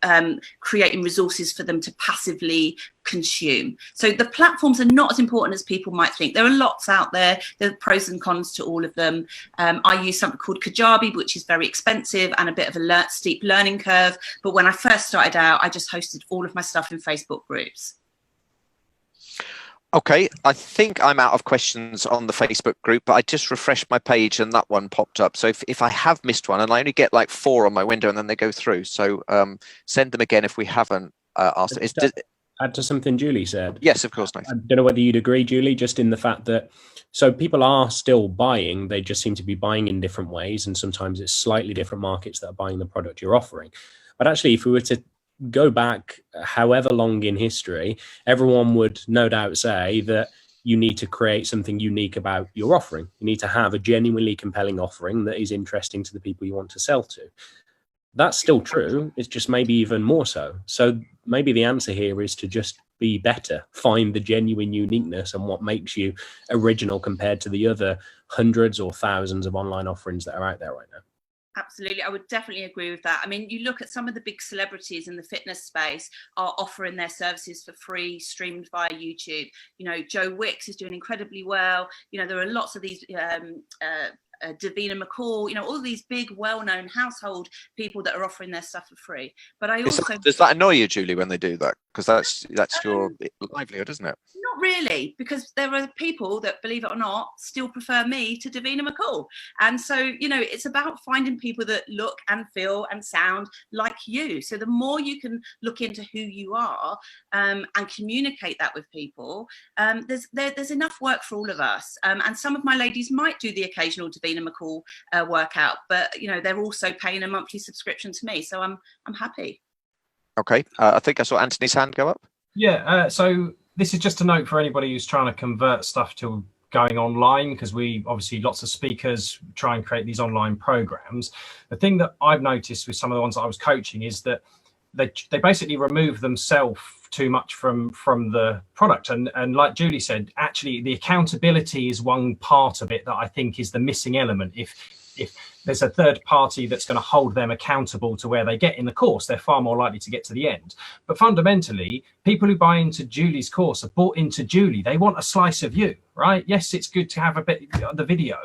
creating resources for them to passively consume. So the platforms are not as important as people might think. There are lots out there. There are pros and cons to all of them. I use something called Kajabi, which is very expensive and a bit of a steep learning curve. But when I first started out, I just hosted all of my stuff in Facebook groups. Okay, I think I'm out of questions on the Facebook group, but I just refreshed my page and that one popped up. So if I have missed one, and I only get like 4 on my window and then they go through. So send them again if we haven't asked. Add to something Julie said. Yes, of course, Nathan. I don't know whether you'd agree, Julie, just in the fact that, so people are still buying, they just seem to be buying in different ways. And sometimes it's slightly different markets that are buying the product you're offering. But actually, if we were to go back however long in history, everyone would no doubt say that you need to create something unique about your offering. You need to have a genuinely compelling offering that is interesting to the people you want to sell to. That's still true. It's just maybe even more so. So maybe the answer here is to just be better. Find the genuine uniqueness and what makes you original compared to the other hundreds or thousands of online offerings that are out there right now. Absolutely, I would definitely agree with that. I mean, you look at some of the big celebrities in the fitness space are offering their services for free, streamed via YouTube. You know, Joe Wicks is doing incredibly well. You know, there are lots of these Davina McCall, you know, all these big, well-known household people that are offering their stuff for free. But I also does that annoy you, Julie, when they do that? Because that's your livelihood, isn't it? Not really, because there are people that, believe it or not, still prefer me to Davina McCall. And so, you know, it's about finding people that look and feel and sound like you. So the more you can look into who you are and communicate that with people, there's enough work for all of us. And some of my ladies might do the occasional Davina McCall workout, but, you know, they're also paying a monthly subscription to me. So I'm happy. Okay. I think I saw Anthony's hand go up. Yeah. So this is just a note for anybody who's trying to convert stuff to going online, because we obviously lots of speakers try and create these online programs. The thing that I've noticed with some of the ones that I was coaching is that they basically remove themselves too much from the product. And like Julie said, actually the accountability is one part of it that I think is the missing element. If there's a third party that's going to hold them accountable to where they get in the course, they're far more likely to get to the end. But fundamentally, people who buy into Julie's course are bought into Julie. They want a slice of you, right? Yes, it's good to have a bit of the video,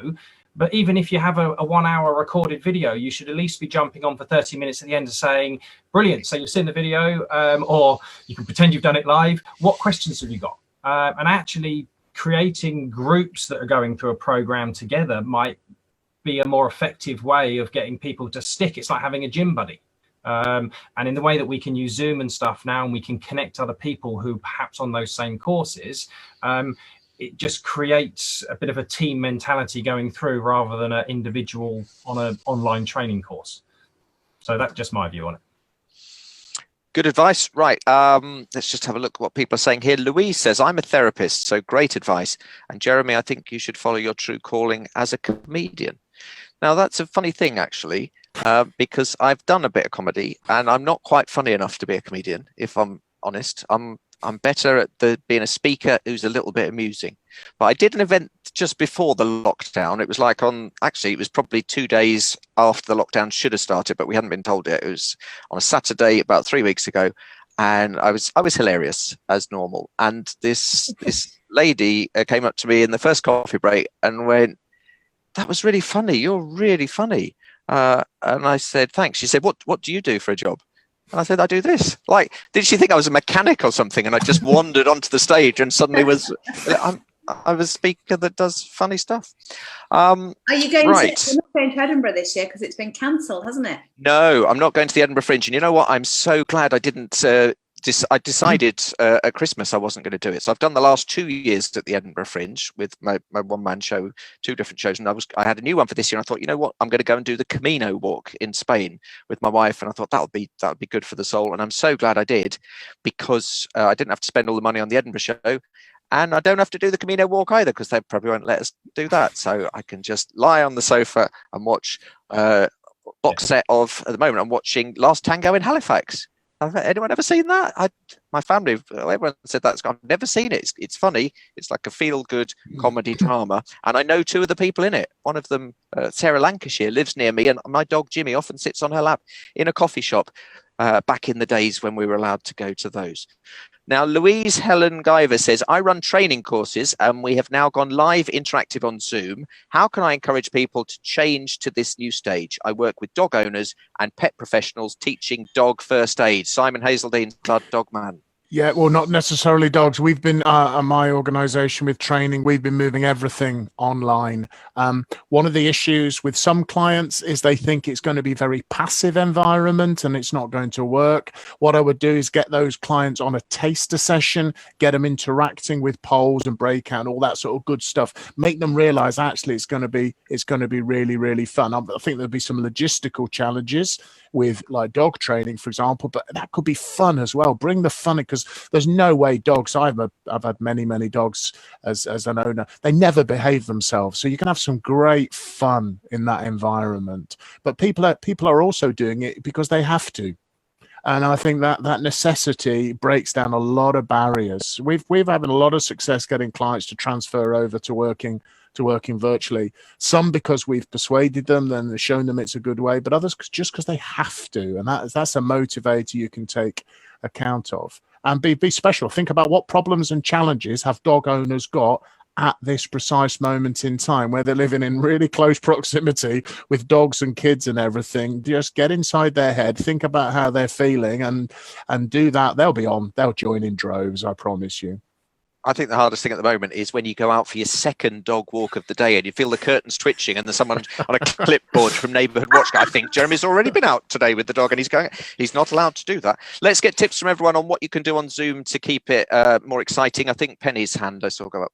but even if you have a 1 hour recorded video, you should at least be jumping on for 30 minutes at the end and saying, brilliant, so you've seen the video, or you can pretend you've done it live. What questions have you got? And actually creating groups that are going through a program together might be a more effective way of getting people to stick. It's like having a gym buddy. And in the way that we can use Zoom and stuff now, and we can connect other people who perhaps on those same courses, it just creates a bit of a team mentality going through rather than an individual on an online training course. So that's just my view on it. Good advice. Right. Let's just have a look at what people are saying here. Louise says, I'm a therapist, so great advice. And Jeremy, I think you should follow your true calling as a comedian. Now, that's a funny thing, actually, because I've done a bit of comedy and I'm not quite funny enough to be a comedian, if I'm honest. I'm better at being a speaker who's a little bit amusing. But I did an event just before the lockdown. It was like it was probably 2 days after the lockdown should have started, but we hadn't been told yet. It was on a Saturday about 3 weeks ago. And I was hilarious as normal. And this lady came up to me in the first coffee break and went, "That was really funny. You're really funny." And I said, "Thanks." She said, what do you do for a job?" And I said, "I do this." Like, did she think I was a mechanic or something? And I just wandered onto the stage and suddenly I was a speaker that does funny stuff. Are you going right. You're not going to Edinburgh this year because it's been cancelled, hasn't it? No, I'm not going to the Edinburgh Fringe. And you know what? I'm so glad I didn't. I decided at Christmas I wasn't going to do it. So I've done the last 2 years at the Edinburgh Fringe with my one-man show, 2 different shows. And I had a new one for this year. And I thought, you know what? I'm going to go and do the Camino walk in Spain with my wife. And I thought that would be good for the soul. And I'm so glad I did, because I didn't have to spend all the money on the Edinburgh show. And I don't have to do the Camino walk either, because they probably won't let us do that. So I can just lie on the sofa and watch box set of, at the moment, I'm watching Last Tango in Halifax. Have anyone ever seen that? My family, everyone said that's. I've never seen it. It's funny. It's like a feel-good comedy drama, and I know 2 of the people in it. One of them, Sarah Lancashire, lives near me, and my dog Jimmy often sits on her lap in a coffee shop. Back in the days when we were allowed to go to those. Now, Louise Helen Guyver says, I run training courses and we have now gone live interactive on Zoom. How can I encourage people to change to this new stage? I work with dog owners and pet professionals teaching dog first aid. Simon Hazeldine's our dog man. Yeah, well, not necessarily dogs. We've been, my organization with training, we've been moving everything online. One of the issues with some clients is they think it's going to be a very passive environment and it's not going to work. What I would do is get those clients on a taster session, get them interacting with polls and breakout and all that sort of good stuff. Make them realize actually it's going to be really, really fun. I think there'll be some logistical challenges with like dog training, for example, but that could be fun as well. Bring the fun, because there's no way dogs, I've had many dogs as an owner, they never behave themselves. So you can have some great fun in that environment. But people are also doing it because they have to. And I think that necessity breaks down a lot of barriers. We've having a lot of success getting clients to transfer over to working virtually. Some because we've persuaded them, then shown them it's a good way, but others just because they have to. And that's a motivator you can take account of. And be special. Think about what problems and challenges have dog owners got at this precise moment in time, where they're living in really close proximity with dogs and kids and everything. Just get inside their head, think about how they're feeling, and do that. They'll join in droves, I promise you. I think the hardest thing at the moment is when you go out for your second dog walk of the day and you feel the curtains twitching and there's someone on a clipboard from Neighbourhood Watch. I think Jeremy's already been out today with the dog and he's not allowed to do that. Let's get tips from everyone on what you can do on Zoom to keep it more exciting. I think Penny's hand I saw go up.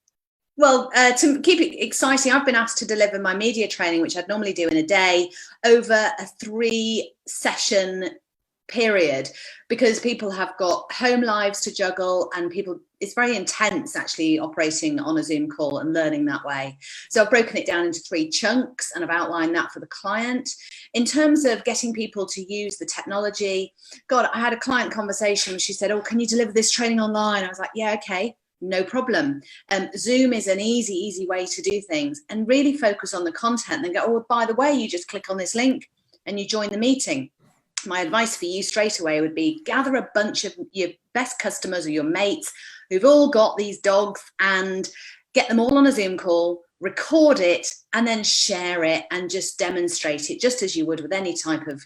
Well, to keep it exciting, I've been asked to deliver my media training, which I'd normally do in a day, over a 3-session period, because people have got home lives to juggle and it's very intense actually operating on a Zoom call and learning that way. So I've broken it down into 3 chunks and I've outlined that for the client. In terms of getting people to use the technology, God, I had a client conversation where she said, "Oh, can you deliver this training online?" I was like, "Yeah, okay. No problem." Zoom is an easy way to do things, and really focus on the content and then go, "Oh, by the way, you just click on this link and you join the meeting." My advice for you straight away would be gather a bunch of your best customers or your mates who've all got these dogs and get them all on a Zoom call, record it, and then share it and just demonstrate it just as you would with any type of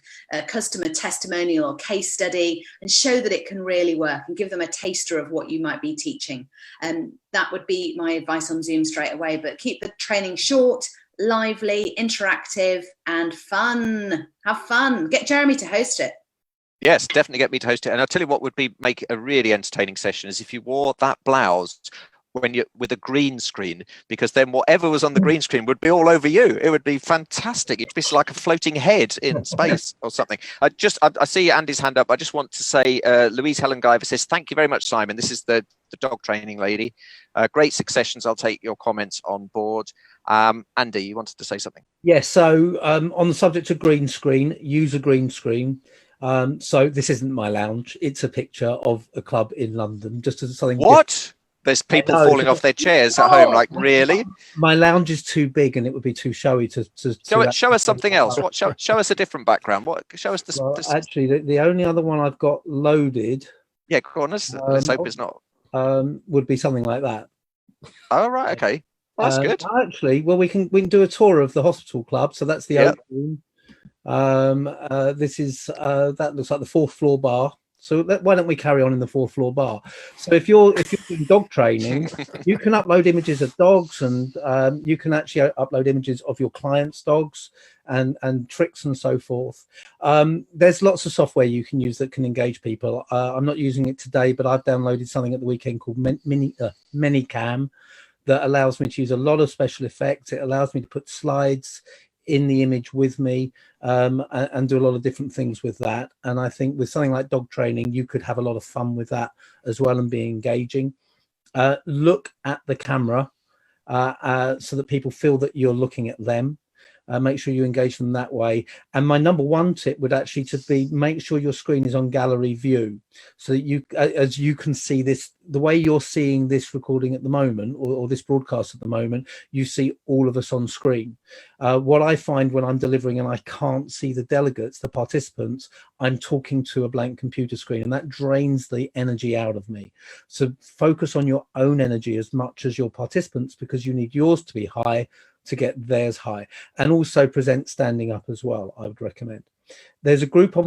customer testimonial or case study, and show that it can really work and give them a taster of what you might be teaching. And that would be my advice on Zoom straight away. But keep the training short, lively, interactive, and fun. Have fun. Get Jeremy to host it. Yes, definitely get me to host it. And I'll tell you what would make it a really entertaining session is if you wore that blouse when you with a green screen, because then whatever was on the green screen would be all over you. It would be fantastic. It'd be like a floating head in space or something. I see Andy's hand up. I just want to say, Louise Helen Guyver says, "Thank you very much, Simon." This is the dog training lady. Great successions. I'll take your comments on board. Andy, you wanted to say something? Yeah, so on the subject of green screen, use a green screen. So this isn't my lounge. It's a picture of a club in London, just as something. What? There's people falling off their chairs at home. Like, really? My lounge is too big and it would be too showy to show us something else. What? Show us a different background. What? Show us this. Well, actually, the only other one I've got loaded. Yeah, go on. Let's hope it's not. Would be something like that. Oh, right. Okay. Well, that's good. Actually, well, we can do a tour of the hospital club. So that's the oak room. This is that looks like the 4th floor bar. So why don't we carry on in the 4th floor bar? So if you're doing dog training, you can upload images of dogs, and you can actually upload images of your clients' dogs and tricks and so forth. There's lots of software you can use that can engage people. I'm not using it today, but I've downloaded something at the weekend called Minicam that allows me to use a lot of special effects. It allows me to put slides in the image with me and do a lot of different things with that. And I think with something like dog training, you could have a lot of fun with that as well and be engaging. Look at the camera so that people feel that you're looking at them. Make sure you engage them that way. And my number 1 tip would actually to be make sure your screen is on gallery view, so that you, as you can see this, the way you're seeing this recording at the moment, or this broadcast at the moment, you see all of us on screen. What I find when I'm delivering and I can't see the delegates, the participants, I'm talking to a blank computer screen, and that drains the energy out of me. So focus on your own energy as much as your participants, because you need yours to be high to get theirs high, and also present standing up as well. I would recommend. There's a group on.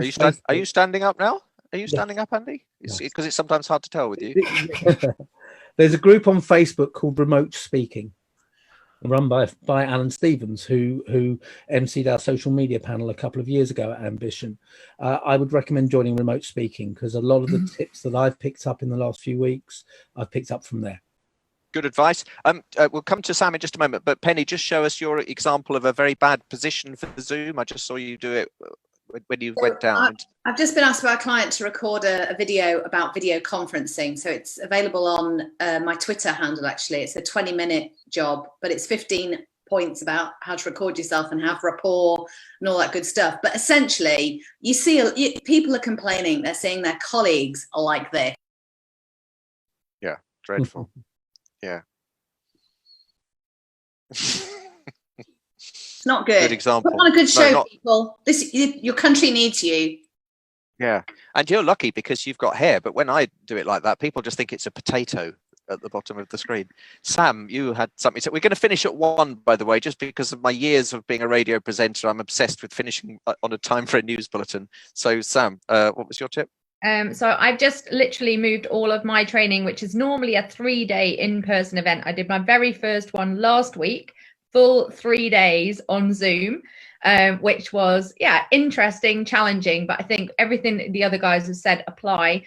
Are you standing up now? Are you standing up, Andy? Because it's sometimes hard to tell with you. There's a group on Facebook called Remote Speaking, run by Alan Stevens, who emceed our social media panel a couple of years ago at Ambition. I would recommend joining Remote Speaking, because a lot of the tips that I've picked up in the last few weeks, I've picked up from there. Good advice. We'll come to Sam in just a moment, but Penny, just show us your example of a very bad position for the Zoom. I just saw you do it when you went down. I've just been asked by a client to record a video about video conferencing. So it's available on my Twitter handle, actually. It's a 20-minute job, but it's 15 points about how to record yourself and have rapport and all that good stuff. But essentially, you see people are complaining. They're saying their colleagues are like this. Yeah, dreadful. Yeah. It's not good. Good example. Put on a good show, No, people. Your country needs you. Yeah, and you're lucky because you've got hair. But when I do it like that, people just think it's a potato at the bottom of the screen. Sam, you had something. So we're going to finish at 1, by the way, just because of my years of being a radio presenter. I'm obsessed with finishing on a time for a news bulletin. So Sam, what was your tip? So I've just literally moved all of my training, which is normally a 3-day in-person event. I did my very first one last week, full 3 days on Zoom, which was, yeah, interesting, challenging, but I think everything the other guys have said apply.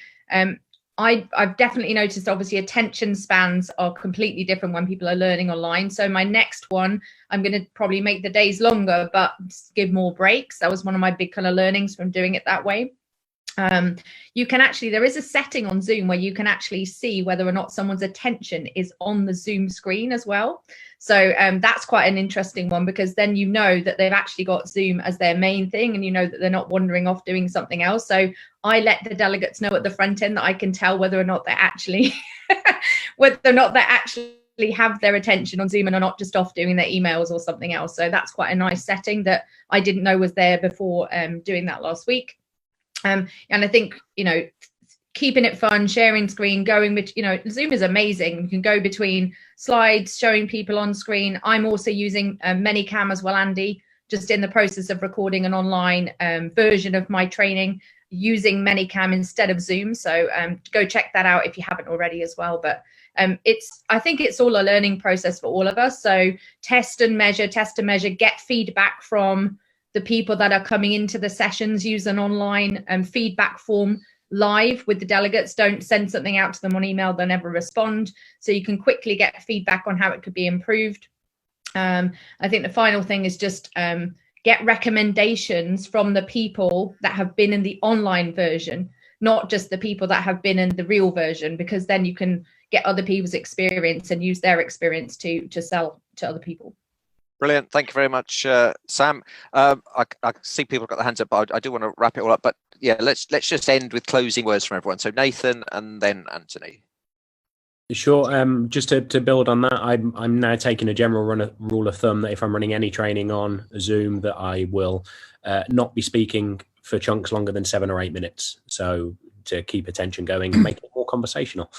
I've definitely noticed, obviously, attention spans are completely different when people are learning online. So my next one, I'm going to probably make the days longer, but give more breaks. That was one of my big kind of learnings from doing it that way. You can actually, there is a setting on Zoom where you can actually see whether or not someone's attention is on the Zoom screen as well. So that's quite an interesting one, because then you know that they've actually got Zoom as their main thing, and you know that they're not wandering off doing something else. So I let the delegates know at the front end that I can tell whether or not they're actually have their attention on Zoom and are not just off doing their emails or something else. So that's quite a nice setting that I didn't know was there before doing that last week. And I think, you know, keeping it fun, sharing screen, going with, you know, Zoom is amazing. You can go between slides, showing people on screen. I'm also using Manycam as well, Andy, just in the process of recording an online version of my training using Manycam instead of Zoom. So go check that out if you haven't already as well. But I think it's all a learning process for all of us. So test and measure, get feedback from the people that are coming into the sessions. Use an online feedback form live with the delegates. Don't send something out to them on email, they'll never respond. So you can quickly get feedback on how it could be improved. I think the final thing is just get recommendations from the people that have been in the online version, not just the people that have been in the real version, because then you can get other people's experience and use their experience to sell to other people. Brilliant. Thank you very much, Sam. I see people have got their hands up, but I do want to wrap it all up. But yeah, let's just end with closing words from everyone. So Nathan and then Anthony. Sure. Just to build on that, I'm now taking a general rule of thumb that if I'm running any training on Zoom, that I will not be speaking for chunks longer than 7 or 8 minutes. So to keep attention going and make it more conversational.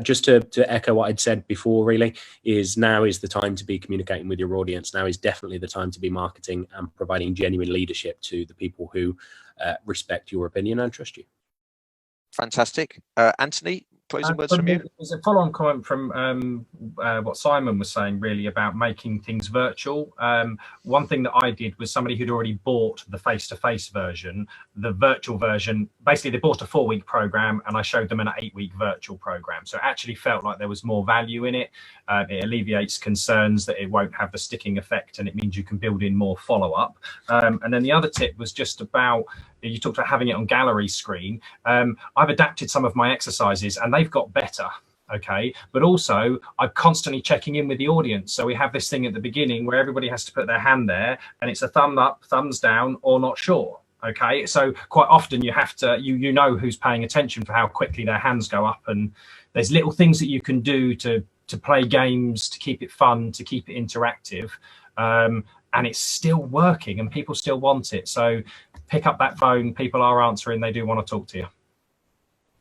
Just to echo what I'd said before, really, is now is the time to be communicating with your audience. Now is definitely the time to be marketing and providing genuine leadership to the people who respect your opinion and trust you. Fantastic. Anthony, closing words from you? There's a follow-on comment from what Simon was saying, really, about making things virtual. One thing that I did was somebody who'd already bought the face-to-face version, the virtual version. Basically, they bought a 4-week program and I showed them an 8-week virtual program. So it actually felt like there was more value in it. It alleviates concerns that it won't have the sticking effect, and it means you can build in more follow-up. And then the other tip was just about, you talked about having it on gallery screen. I've adapted some of my exercises and they've got better, okay? But also I'm constantly checking in with the audience. So we have this thing at the beginning where everybody has to put their hand there and it's a thumb up, thumbs down, or not sure, okay? So quite often you have to, you know who's paying attention for how quickly their hands go up, and there's little things that you can do to play games, to keep it fun, to keep it interactive. And it's still working and people still want it. So pick up that phone, people are answering, they do want to talk to you.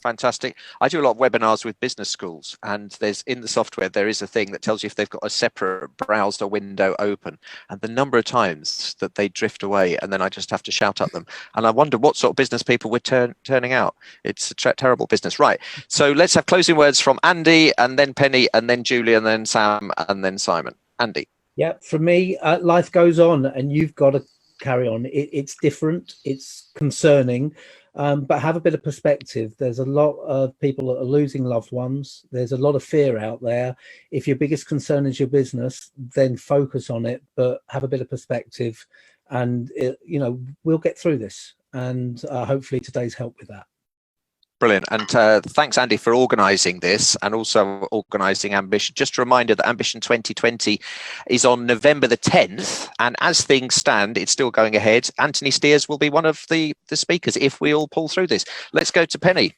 Fantastic. I do a lot of webinars with business schools, and there's in the software there is a thing that tells you if they've got a separate browser window open, and the number of times that they drift away, and then I just have to shout at them. And I wonder what sort of business people we're turning out. It's a terrible business. Right. So let's have closing words from Andy, and then Penny, and then Julie, and then Sam, and then Simon. Andy. Yeah, for me, life goes on, and you've got to carry on. It's different. It's concerning. But have a bit of perspective. There's a lot of people that are losing loved ones. There's a lot of fear out there. If your biggest concern is your business, then focus on it, but have a bit of perspective, and we'll get through this. And hopefully today's helped with that. Brilliant. And thanks, Andy, for organising this and also organising Ambition. Just a reminder that Ambition 2020 is on November the 10th. And as things stand, it's still going ahead. Anthony Steers will be one of the speakers if we all pull through this. Let's go to Penny.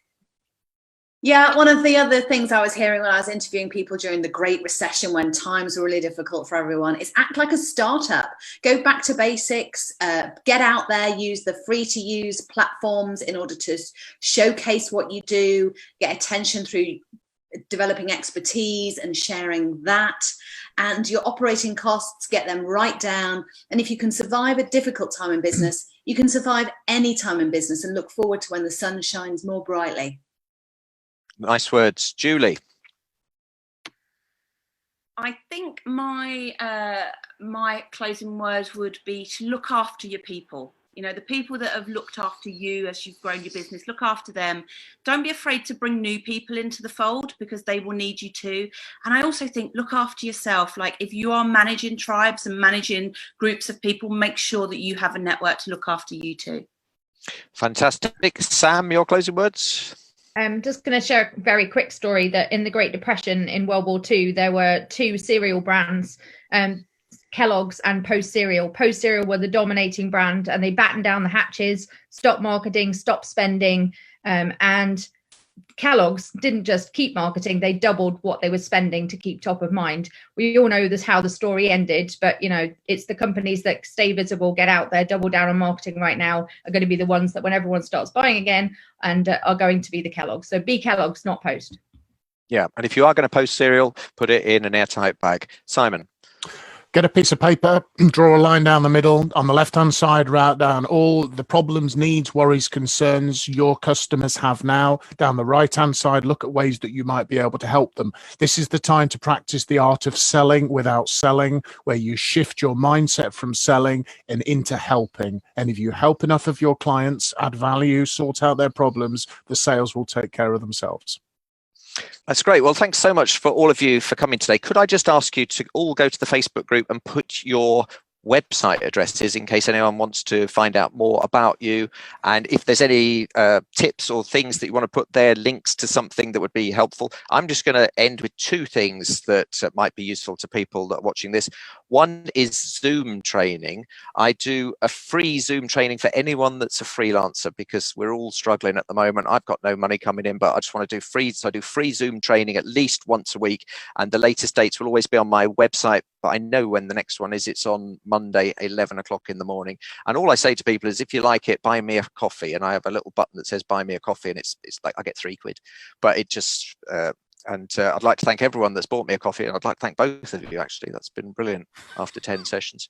Yeah, one of the other things I was hearing when I was interviewing people during the Great Recession, when times were really difficult for everyone, is act like a startup. Go back to basics, get out there, use the free-to-use platforms in order to showcase what you do, get attention through developing expertise and sharing that. And your operating costs, get them right down. And if you can survive a difficult time in business, you can survive any time in business and look forward to when the sun shines more brightly. Nice words. Julie. I think my my closing words would be to look after your people. You know, the people that have looked after you as you've grown your business, look after them. Don't be afraid to bring new people into the fold, because they will need you too. And I also think look after yourself. Like, if you are managing tribes and managing groups of people, make sure that you have a network to look after you too. Fantastic. Sam, your closing words? I'm just going to share a very quick story that in the Great Depression in World War II, there were two cereal brands, Kellogg's and Post Cereal. Post Cereal were the dominating brand, and they battened down the hatches, stopped marketing, stopped spending, and Kellogg's didn't just keep marketing, they doubled what they were spending to keep top of mind. We all know this, how the story ended, but you know, it's the companies that stay visible, get out there, double down on marketing right now, are going to be the ones that when everyone starts buying again, and are going to be the Kellogg's. So be Kellogg's, not Post. Yeah, and if you are going to post cereal, put it in an airtight bag. Simon. Get a piece of paper, draw a line down the middle. On the left-hand side, write down all the problems, needs, worries, concerns your customers have now. Down the right-hand side, look at ways that you might be able to help them. This is the time to practice the art of selling without selling, where you shift your mindset from selling and into helping. And if you help enough of your clients, add value, sort out their problems, the sales will take care of themselves. That's great. Well, thanks so much for all of you for coming today. Could I just ask you to all go to the Facebook group and put your website addresses in case anyone wants to find out more about you, and if there's any tips or things that you want to put there, links to something that would be helpful. I'm just going to end with two things that might be useful to people that are watching this. One is Zoom training. I do a free Zoom training for anyone that's a freelancer, because we're all struggling at the moment. I've got no money coming in, but I just want to do free. So I do free Zoom training at least once a week, and the latest dates will always be on my website, but I know when the next one is. It's on Monday, 11 o'clock in the morning. And all I say to people is, if you like it, buy me a coffee. And I have a little button that says buy me a coffee, and it's like I get £3, but it just I'd like to thank everyone that's bought me a coffee, and I'd like to thank both of you, actually. That's been brilliant after 10 sessions.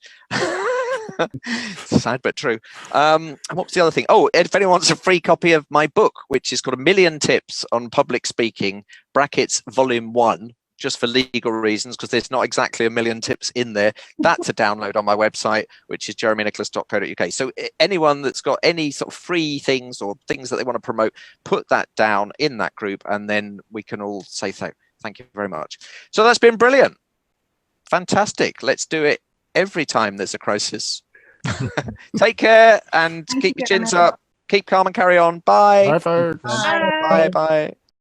Sad but true. And what was the other thing? Oh, if anyone wants a free copy of my book, which is called 1,000,000 Tips on Public Speaking, brackets volume 1, just for legal reasons, because there's not exactly 1,000,000 tips in there. That's a download on my website, which is jeremynicholas.co.uk. So anyone that's got any sort of free things or things that they want to promote, put that down in that group, and then we can all say thank you very much. So that's been brilliant. Fantastic. Let's do it every time there's a crisis. Take care and keep your chins up. Keep calm and carry on. Bye. Bye, folks. Bye. Bye. Bye.